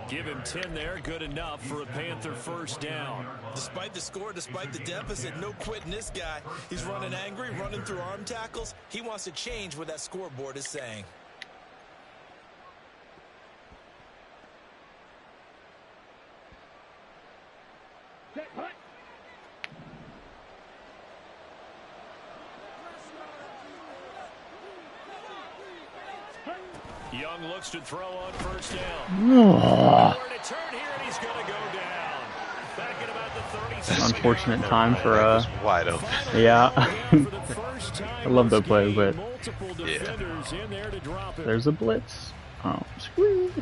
Give him 10 there, good enough for a Panther first down. Despite the score, despite the deficit, no quitting this guy. He's running angry, running through arm tackles. He wants to change what that scoreboard is saying. Set punt. Young looks to throw on first down. Ugh. We're in a turn here, and he's going to go down. Back at about the 36. Unfortunate time for That was wide open. yeah. For the first time I love that this play, game, but multiple defenders in there to drop it. there's a blitz. Oh, sweet.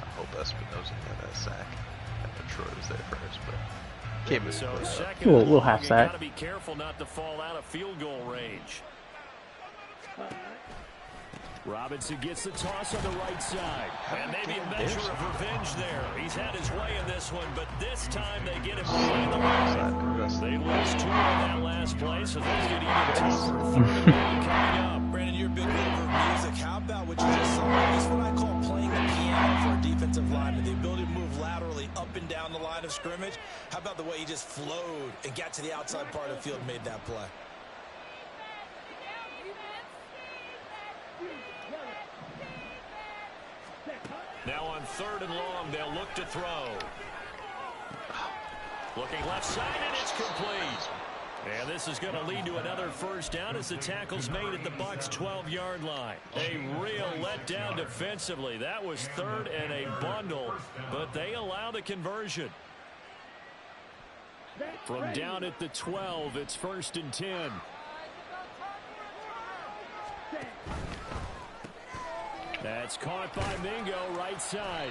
I hope Espinosa got that sack. And Detroit was there first, but can't move So it up. second Little and long, half you sack. gotta be careful not to fall out of field goal range. Robinson gets the toss on the right side. And maybe a measure of revenge there. He's had his way in this one, but this time they get him behind the line. They lose 2 on that last play, so things get even tougher. 3rd and 1 coming up. Brandon, you're a big lover of music. How about what you just saw? This is what I call playing the piano for a defensive lineman. The ability to move laterally up and down the line of scrimmage. How about the way he just flowed and got to the outside part of the field and made that play? Now on 3rd and long, they'll look to throw. Looking left side, and it's complete. And this is going to lead to another first down as the tackle's made at the Bucs' 12-yard line. A real letdown defensively. That was 3rd and a bundle, but they allow the conversion. From down at the 12, it's 1st and 10. That's caught by Mingo, right side.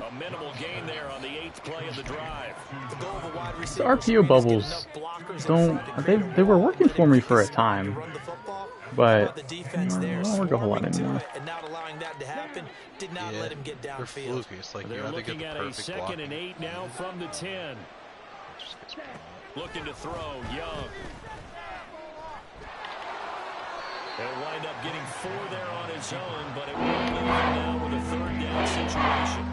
A minimal gain there on the 8th play of the drive. The goal of a wide The receiver RPO screen is get bubbles enough blockers in don't. front to create a They were wall working that for me for a encourages them to time. run the football. But The defense there, I don't work a whole lot swarming to anymore. it and not allowing that to happen, did not let him get They're downfield. fluky. It's like you They're either get looking the at a perfect 2nd block. and 8 now from the 10. Just gets blocked. Looking to throw, Young. He'll wind up getting 4 there on his own, but it will leave him now with a 3rd down situation.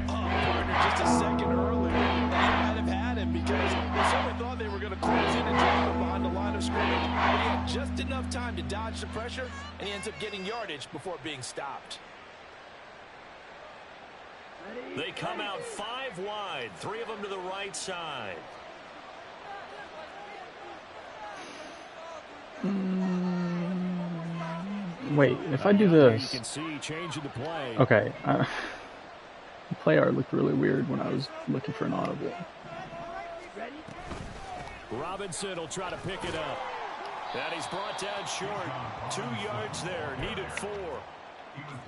Partner just a second earlier, and he might have had him because they certainly thought they were going to close in and drop him behind the line of scrimmage. But he had just enough time to dodge the pressure, and he ends up getting yardage before being stopped. They come out 5 wide, 3 of them to the right side. Wait, if I do this, You can see change in the play. okay. The play art looked really weird when I was looking for an audible. Robinson will try to pick it up. And he's brought down short. 2 yards there, needed 4.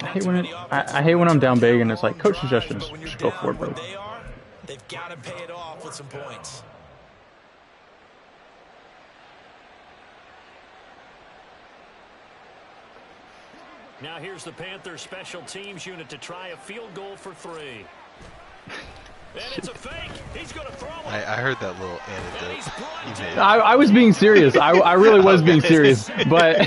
I hate when I'm down big and it's like coach suggestions. Just go for it, bro. They are, they've got to pay it off with some points. Now here's the Panthers special teams unit to try a field goal for 3. And it's a fake. He's going to throw it. I heard that little anecdote. You made. I was being serious. I really was being serious. But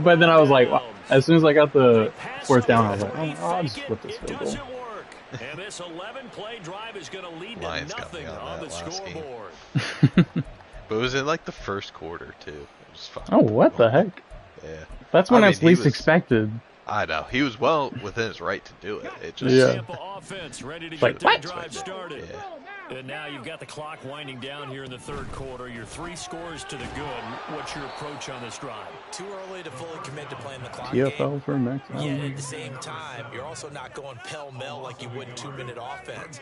but then I was like, as soon as I got the 4th down, I was like, oh, I'll just flip this field goal. Doesn't work. And this 11-play drive is going to lead to Lions got me nothing on on the that last game. scoreboard. But it was in like the first quarter too. It was fine. Oh, what the heck? Yeah. That's when I mean, it's least he was- expected. I know he was well within his right to do it. It just Yeah. Tampa offense ready to like, get their what? drive started. Yeah. And now you've got the clock winding down here in the 3rd quarter. Your 3 scores to the good. What's your approach on this drive? Too early to fully commit to playing the clock game. TFL for Max. Yet at the same time, you're also not going pell-mell like you would in 2-minute offense.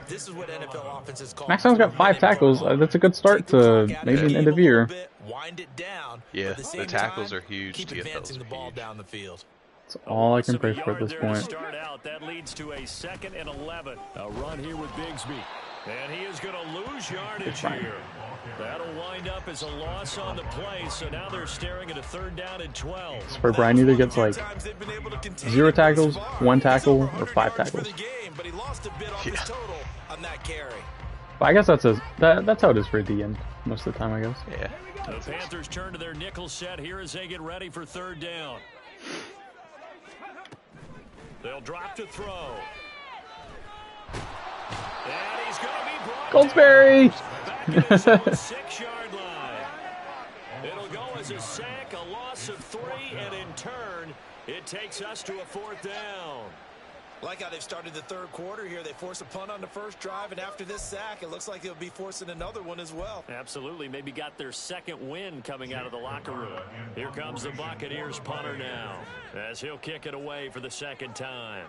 This is what NFL offenses call. Max Brown's got 5 tackles. That's a good start to maybe an end of year. Wind it down. Yeah, but at the same tackles time, are huge. Keep TFLs advancing the are ball huge. down the field. That's all I can pray Loss of for a at this yard there to point. start out. That leads to a 2nd and 11. A run here with Bigsby. And he is going to lose yardage here. That'll wind up as a loss on the play. So now they're staring at a 3rd down and 12. Where Brian either gets like 0 tackles, 1 tackle, or 5 tackles. But he lost a bit off his total on that carry. But I guess that's how it is for the end most of the time, I guess. Yeah. The Panthers turn to their nickel set here as they get ready for 3rd down. They'll drop to throw. And he's going to be brought Goldsberry! back at his own 6-yard line. It'll go as a sack, a loss of 3, and in turn, it takes us to a 4th down. Like how they've started the 3rd quarter here. They force a punt on the first drive, and after this sack, it looks like they'll be forcing another one as well. Absolutely. Maybe got their 2nd win coming out of the locker room. Here comes the Buccaneers punter now as he'll kick it away for the 2nd time.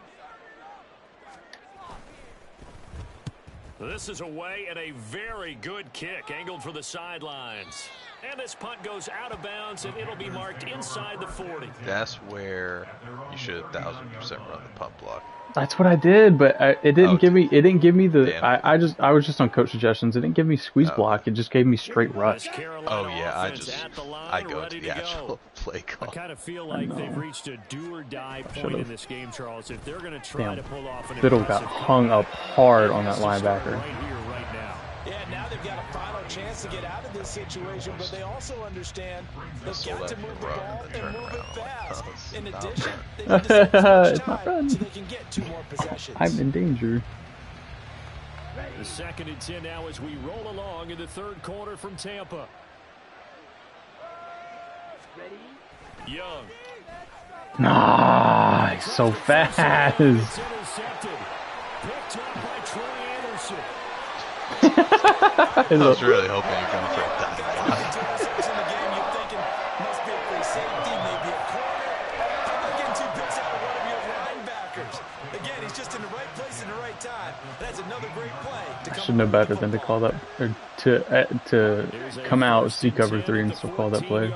This is away and a very good kick angled for the sidelines. And this punt goes out of bounds, and it'll be marked inside the 40. That's where you should 1000% run the punt block. That's what I did, but it didn't give me. It didn't give me the. Damn. I was just on coach suggestions. It didn't give me squeeze block. It just gave me straight rush. Oh yeah, I go to the actual play I call. kind of feel like they've reached a do-or-die point Should've. in this game, Charles. If they're going to try Damn. to pull off an Biddle got impressive hung up hard on that linebacker. right here, right now. Yeah, now they've got a final chance to get out of this situation, but they also understand they've got to move the ball and move it fast. In addition, they need to save as much It's my time friend. so they can get 2 more possessions. I'm in danger. The 2nd and 10 now as we roll along in the 3rd quarter from Tampa. Young. Nah, he's so fast. It's intercepted. Picked up by Trey Anderson. I was really hoping you're going for a dive block. Interception in the game, you're thinking must be a free safety, maybe a corner. How about getting 2 picks out of one of your linebackers? Again, he's just in the right place in the right time. That's another great play. I should know better than to call that or to come out, see cover 3, and still call that play.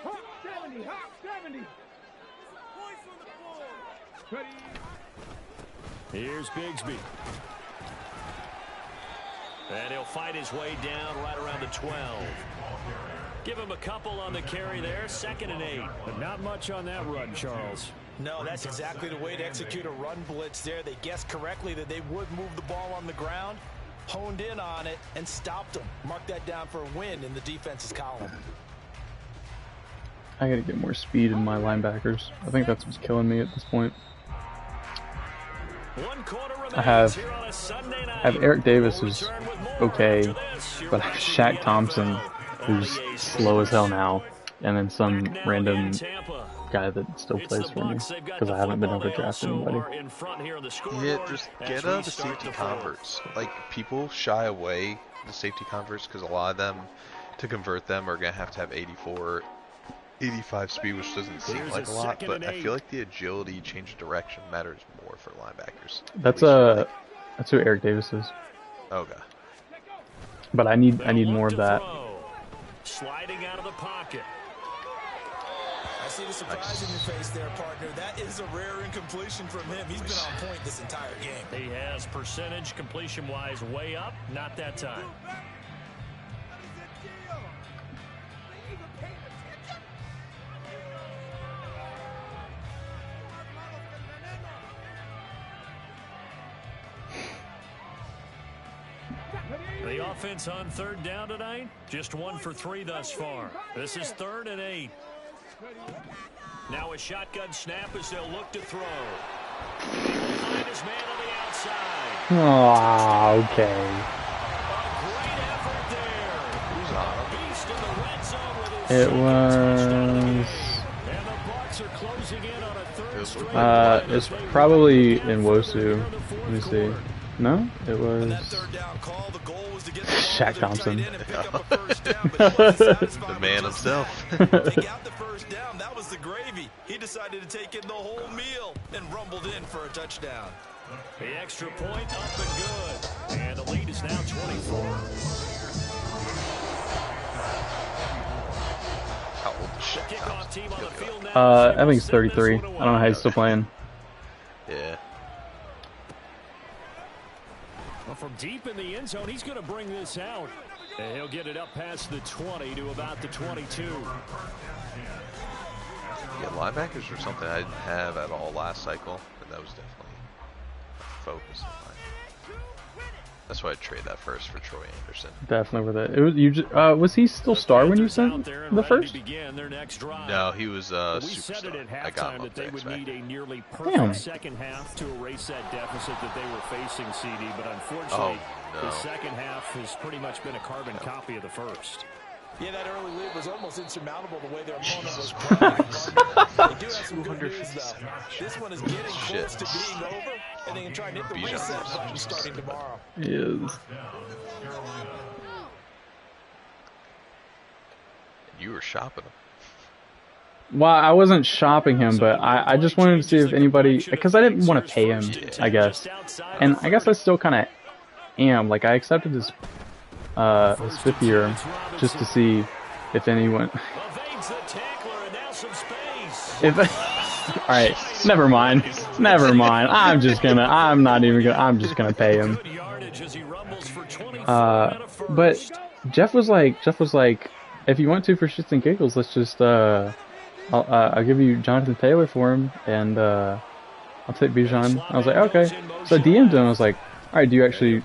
Hot 70, hot 70. Here's Bigsby. And he'll fight his way down right around the 12. Give him a couple on the carry there, 2nd and 8. But not much on that run, Charles. No, that's exactly the way to execute a run blitz there. They guessed correctly that they would move the ball on the ground, honed in on it, and stopped them. Mark that down for a win in the defense's column. I gotta get more speed in my linebackers. I think that's what's killing me at this point. I have Eric Davis, who's okay, but I have Shaq Thompson, who's slow as hell now, and then some random guy that still plays for me because I haven't been able to draft anybody. Yeah, just get the safety converts. Like, people shy away the safety converts because a lot of them, to convert them, are gonna have to have 84, 85 speed, which doesn't seem like a lot, but I feel like the agility, change of direction matters more for linebackers. That's who Eric Davis is. Okay. But I need more of that. Sliding out of the pocket. I see the surprise in your face there, partner. That is a rare incompletion from him. He's been on point this entire game. He has percentage completion-wise way up. Not that time. The offense on 3rd down tonight, just 1 for 3 thus far. This is 3rd and 8. Now a shotgun snap as they'll look to throw. Find his man on the outside. Oh, okay. A great effort there. Beast in the red zone with his It was. And the Bucs are closing in on a 3rd straight. It's probably in Wosu. Let me see. No, it was Shaq Thompson. The man himself. They got the first down. That was the gravy. He decided to take in the whole meal and rumbled in for a touchdown. The extra point up and good. And the lead is now 24. How old is Shaq Kickoff team on the field now. I think he's 33. I don't know how he's still playing. Yeah. Well, from deep in the end zone, he's going to bring this out. And he'll get it up past the 20 to about the 22. Yeah, linebackers were something I didn't have at all last cycle, and that was definitely a focus of mine. That's why I trade that first for Troy Anderson. Definitely with it. It was you. Was he still star when you sent the first? No, he was We said it superstar. at I got halftime him that up they to would need X-Factor. a nearly perfect second half to erase that deficit that they were facing, CD. But unfortunately, no. the second half has pretty much been a carbon copy of the first. Yeah, that early lead was almost insurmountable the way their opponent was playing. They do have some good news, though. This one is getting close to being over, and they can try and hit the reset button starting tomorrow. Yes. You were shopping him. Well, I wasn't shopping him, but I just wanted to see if anybody, because I didn't want to pay him, I guess. And I guess I still kind of am. Like, I accepted his 5th year just to see if anyone. All right, never mind. I'm just gonna pay him. But Jeff was like, if you want to for shits and giggles, let's just I'll give you Jonathan Taylor for him, and I'll take Bijan. I was like, okay. So I DM'd him. I was like, all right, do you actually?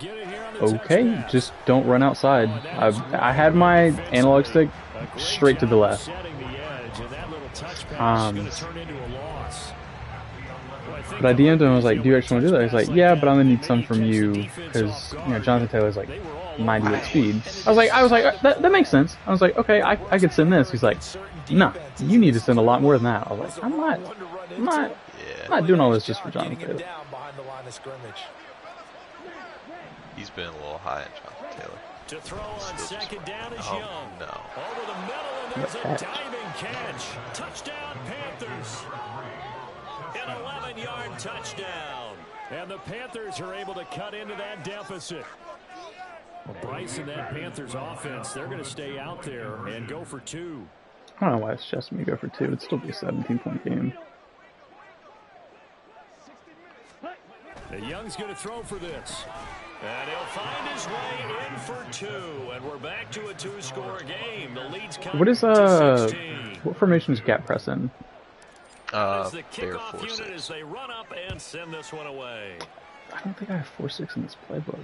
Okay, just don't run outside. I had my analog stick straight to the left. But I DM'd him. I was like, do you actually want to do that? He's like, yeah, but I'm gonna need some from you because Jonathan Taylor's like 98 speed. I was like, that makes sense. I was like, okay, I could send this. He's like, no, you need to send a lot more than that. I was like, I'm not doing all this just for Jonathan Taylor. He's been a little high on Jonathan Taylor. To throw on second down is Young. No. Over the middle, and there's a diving catch. Touchdown, Panthers. An 11-yard touchdown. And the Panthers are able to cut into that deficit. Well, Bryce and that Panthers offense, they're going to stay out there and go for 2. I don't know why it's just me to go for 2. It'd still be a 17-point game. And Young's going to throw for this. And he'll find his way in for 2, and we're back to a 2-score game. The lead's coming What is to 16. what formation is gap press in? As the Bear kickoff unit 4-6. as they run up and send this one away. I don't think I have 4-6 in this playbook.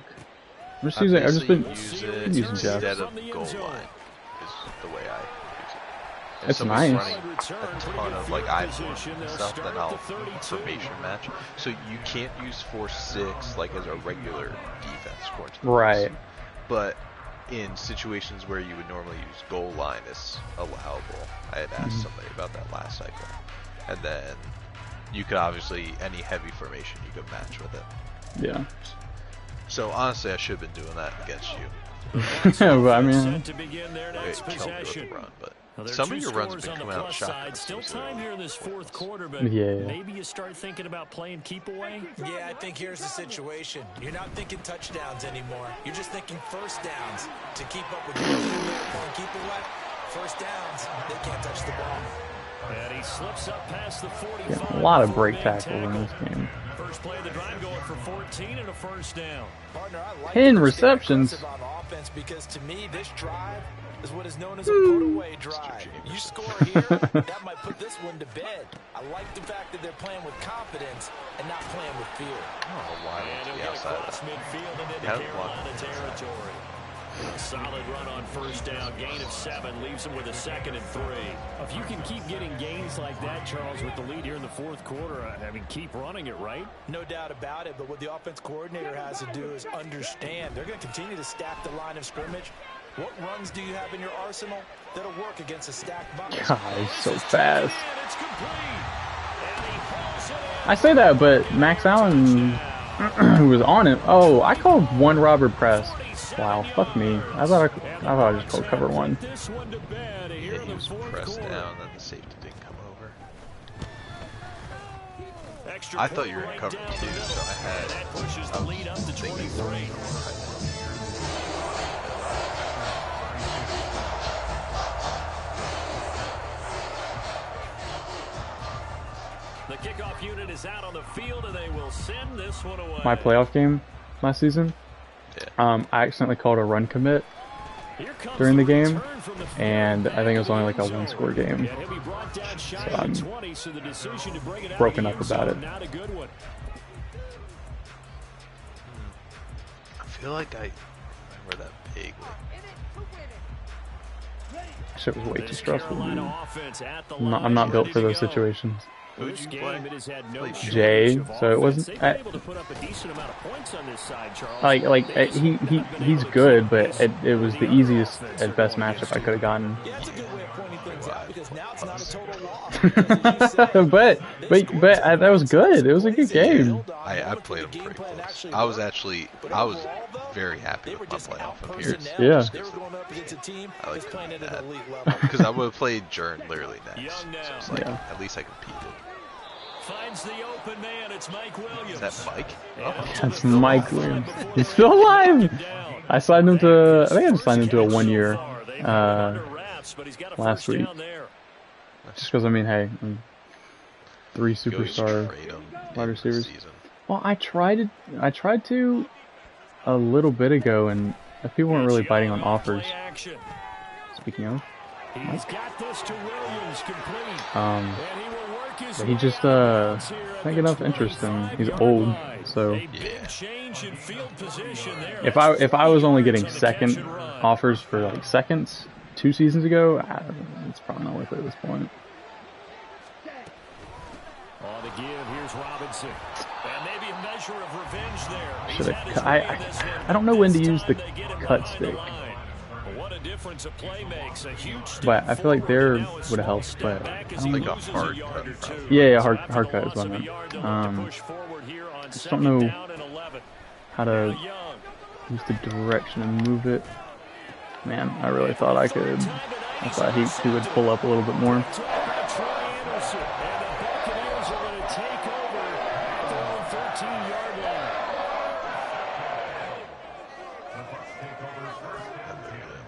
I'm just I've using. I've just been use using it Jeff. instead of goal line. Is the way I use it. If It's somebody's nice. running a ton of like I-form and stuff, then I'll formation match. So you can't use 4-6 like as a regular defense according to the rules. Right. But in situations where you would normally use goal line, it's allowable. I had asked somebody about that last cycle, and then you could obviously any heavy formation you could match with it. Yeah. So honestly, I should have been doing that against you. But I mean, Set to begin their next It killed me with possession. the run, but Well, there are some of 2 your runs have scores been on the coming out plus shotgun. side. Still time here in this 4th quarter, but Yeah. maybe you start thinking about playing keep away. Yeah, I think here's the situation. You're not thinking touchdowns anymore. You're just thinking first downs to keep up with the playing keep away. First downs, they can't touch the ball. And he slips up past the 45. yeah, a lot of for a break big tackles in tackle. this game. First play of the drive going for 14 and a first down. Partner, I like 10 that they're staying receptions. aggressive on offense because to me, this drive is what is known as a put-away drive. You score here, that might put this one to bed. I like the fact that they're playing with confidence and not playing with fear. I don't know why I And went to he'll the get outside. across midfield and into Had him blocked Carolina on the inside. territory. A solid run on first down. Gain of 7 leaves him with a 2nd and 3. If you can keep getting gains like that, Charles, with the lead here in the 4th quarter, I mean, keep running it, right? No doubt about it, but what the offense coordinator has to do is understand. They're going to continue to stack the line of scrimmage. What runs do you have in your arsenal that'll work against a stacked box? God, he's so fast. And it's complete. And he hauls it in. I say that, but Max Allen was on it. Oh, I called one Robert press. Wow, fuck me. I thought I just called cover 1. This one to bed here Yeah, in he the was 4th pressed quarter. down, then the safety didn't come over. Extra I thought point you were in right cover down too, the middle. so I had. And that pushes I the was lead up to thinking 23. The kickoff unit is out on the field, and they will send this one away. My playoff game last season, I accidentally called a run commit Here comes during the game, return from the field and I think it was only like a back in the 1-score game. And he'll be brought down shy So of I'm the 20, so the decision to bring it out broken of the up end about zone, it. Not a good one. I feel like I remember that vaguely. Shit was way too This stressful, dude. Carolina offense at the I'm not line, built ready for to those go. situations. Who'd This you game, play? it has had no Played shortage Jay, of so it offense. wasn't- They've been able to put up a decent amount of points on this side, Charles. He's good, but it was the easiest at best matchup I could have gotten. Yeah, that's a good way of pointing things out because now it's not a total loss. Because as you said, but that was good. It was a good game. I played them pretty close. I was very happy with my playoff appearance. Yeah. They were going up against a team I like that's playing doing at that. an elite level. Because I would have played Jern literally next. Young So now. it's like, Yeah. at least I competed. Finds the open man. It's Mike Williams. Is that Mike? That's Mike Williams. He's still alive. I signed him to. I think I just signed him to a 1-year last week. Just because I mean, hey, 3 You always superstar trade 'em wide in receivers. season. Well, I tried to a little bit ago, and people weren't really biting on offers. Speaking of, He's got this to Williams complete. um, And he will work his but he way just out of bounds here at can't the get enough interest in him. He's 25-yard old, line. so A big change in field position there. if That's I was only 40 getting yards on the catch second and run. offers for like seconds 2 seasons ago, it's probably not worth it at this point. On the give, here's Robinson. And maybe a measure of revenge there. He's Should've had his cut- way in this one, I don't know when to this use the time they get him cut behind stick. the line. What a difference a play makes. A huge step But I feel like forward, there and now a would've small helped, step but back I as don't he Like a loses hard yard cut, or two. probably. Yeah, So hard after cut the is loss what I of a meant. yard, they'll look to Um, push forward here on just second don't know down and 11. how to Now Young. use the direction and move it. Man, I really thought I could. I thought he would pull up a little bit more. Troy Anderson, and the Buccaneers are going to take over at their own 13-yard line.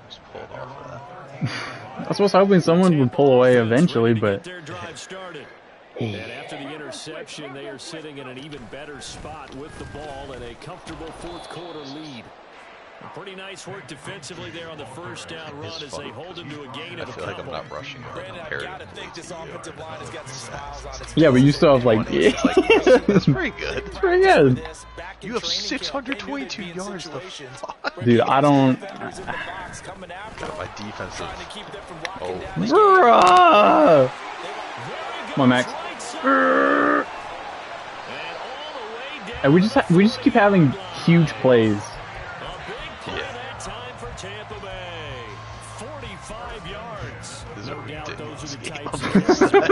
Just pulled off of that. I was hoping someone would pull away eventually, but Their drive started. And after the interception, interception, they are sitting in an even better spot with the ball and a comfortable fourth quarter lead. Pretty nice work defensively there on the first down run as they hold him to a gain of a couple. I feel like I'm not rushing it. Brandon, I've got to think this offensive line has got some smiles on its Yeah, but you still have like, That's pretty good. It's pretty good. You have 622 yards. The fuck? Dude, I don't. God, my defense is. Oh, Bruh! Come on, Max. And we just keep having huge plays. Tampa Bay, 45 yards. This is No a doubt those are the ridiculous types game. of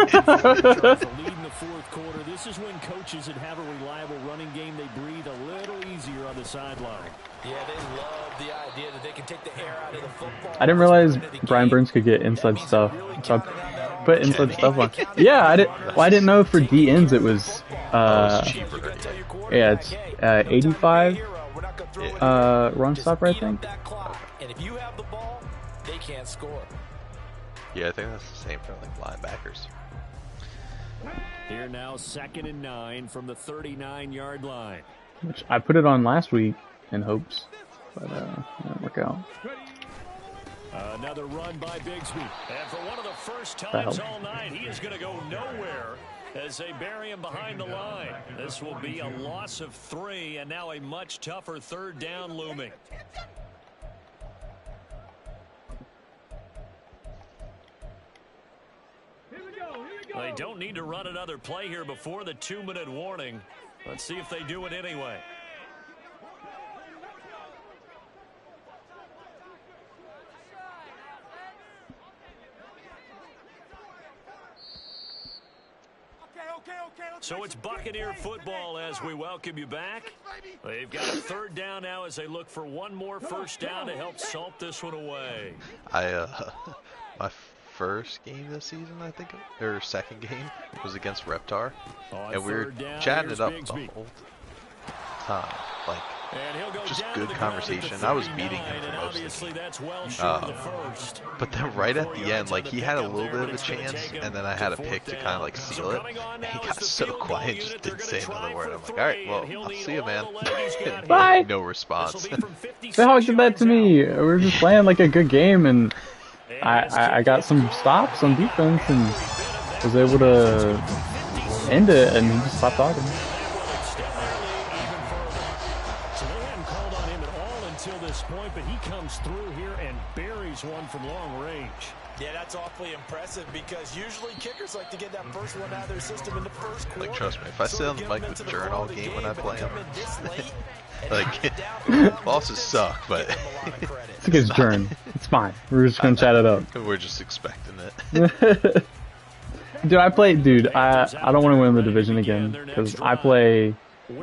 the lead in the fourth quarter. This is when coaches that have a reliable running game, they breathe a little easier on the sideline. Yeah, they love the idea that they can take the air out of the football. I didn't realize Brian Burns could get inside stuff. So I put inside stuff on. Yeah, I didn't know for DNs it was. It's cheaper. Yeah, it's 85. Run stopper, I think. And if you have the ball, they can't score. Yeah, I think that's the same for like linebackers. Here now, 2nd and 9 from the 39-yard line. Which I put it on last week in hopes, but it didn't work out. Another run by Bigsby. And for one of the first times all night, he is going to go nowhere as they bury him behind the line. This will be a loss of 3, and now a much tougher third down looming. They don't need to run another play here before the 2-minute warning. Let's see if they do it anyway. So it's Buccaneer football as we welcome you back. They've got a third down now as they look for one more first down to help salt this one away. My first game this season, I think, or second game, was against Reptar, and we were chatting it up the whole time, like just good conversation. I was beating him for most of the game. But then right at the end, like he had a little bit of a chance, and then I had a pick to kind of like seal it. And he got so quiet and just didn't say another word. I'm like, all right, well, I'll see you, man. Bye. No response. The hell did that to me? We were just playing like a good game, and I got some stops on defense and was able to end it, and he just stopped talking. Point, but he comes through here and buries one from long range. Yeah, that's awfully impressive because usually kickers like to get that first one out of their system in the first quarter. Like, trust me, if I sit on the mic with Jern all game when I play him, like, losses suck, but it's against Jern. It's fine. We're just gonna chat it up. We're just expecting it. Dude, I don't want to win the division again because I play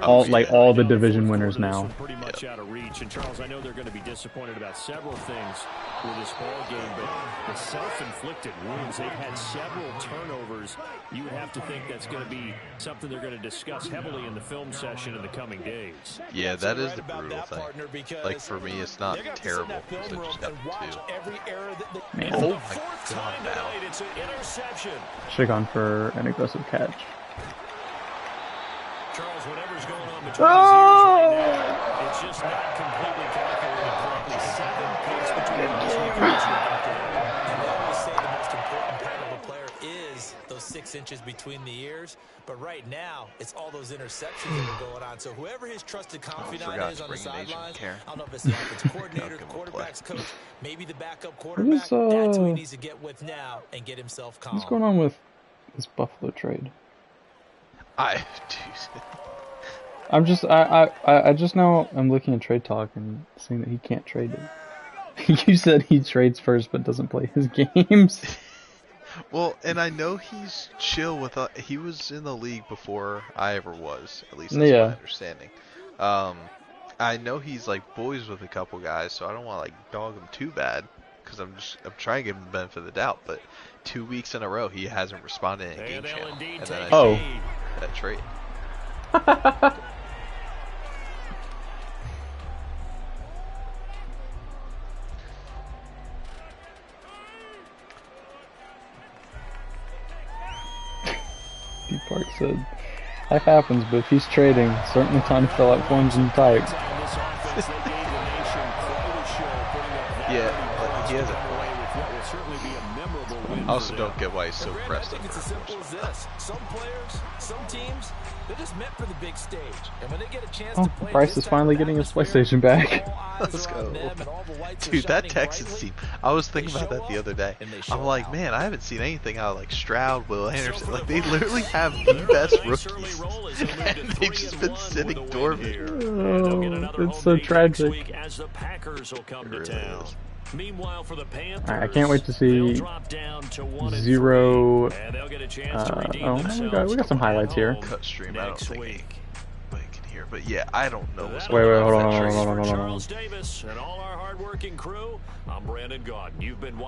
all the division winners now. Pretty much out of reach. And Charles, I know they're going to be disappointed about several things with this ball game, but the self-inflicted wounds, they've had several turnovers. You would have to think that's going to be something they're going to discuss heavily in the film session in the coming days. Yeah, that is the brutal thing. Like, for me, it's not terrible because I just got two. Man. Oh my god, now. It's an interception. Should have gone for an aggressive catch. Charles, whatever's going on between his ears right now, it's just not completely calculated correctly. 7 points between the two players. And they always say the most important part of a player is those 6 inches between the ears. But right now, it's all those interceptions that are going on. So whoever his trusted confidant is on the sidelines, I don't know if it's the offensive coordinator, the quarterback's coach, maybe the backup quarterback. That's who he needs to get with now and get himself calm. What's going on with this Buffalo trade? I'm just now I'm looking at Trade Talk and seeing that he can't trade it. You said he trades first but doesn't play his games. Well, and I know he's chill with he was in the league before I ever was, at least that's my understanding. I know he's like boys with a couple guys, so I don't want to like dog him too bad because I'm trying to give him the benefit of the doubt, but 2 weeks in a row he hasn't responded in a game channel, and then I see that trade. D Park said, Life happens, but if he's trading, certainly time to fill out forms and type. Yeah, he has a point. I also don't get why he's so pressed on It's as simple as this. Some players, some teams, they're just meant for the big stage. And when they get a chance to play Bryce is finally getting his PlayStation back. Let's go. Dude, that Texans team, I was thinking about that the other day. I'm like, man, I haven't seen anything out of like Stroud, Will Anderson. Like, they literally have the best rookies. And they've just been sitting dormant. Oh, it's so tragic. Meanwhile, for the Panthers, I can't wait to see Zero. Oh my god, we got some highlights here. Cut stream, I don't think anybody can hear. But yeah, I don't know what's Wait, going hold on. on, with that hold on, trade. hold on, hold on. Charles Davis and all our hardworking crew, I'm Brandon Gaudin. You've been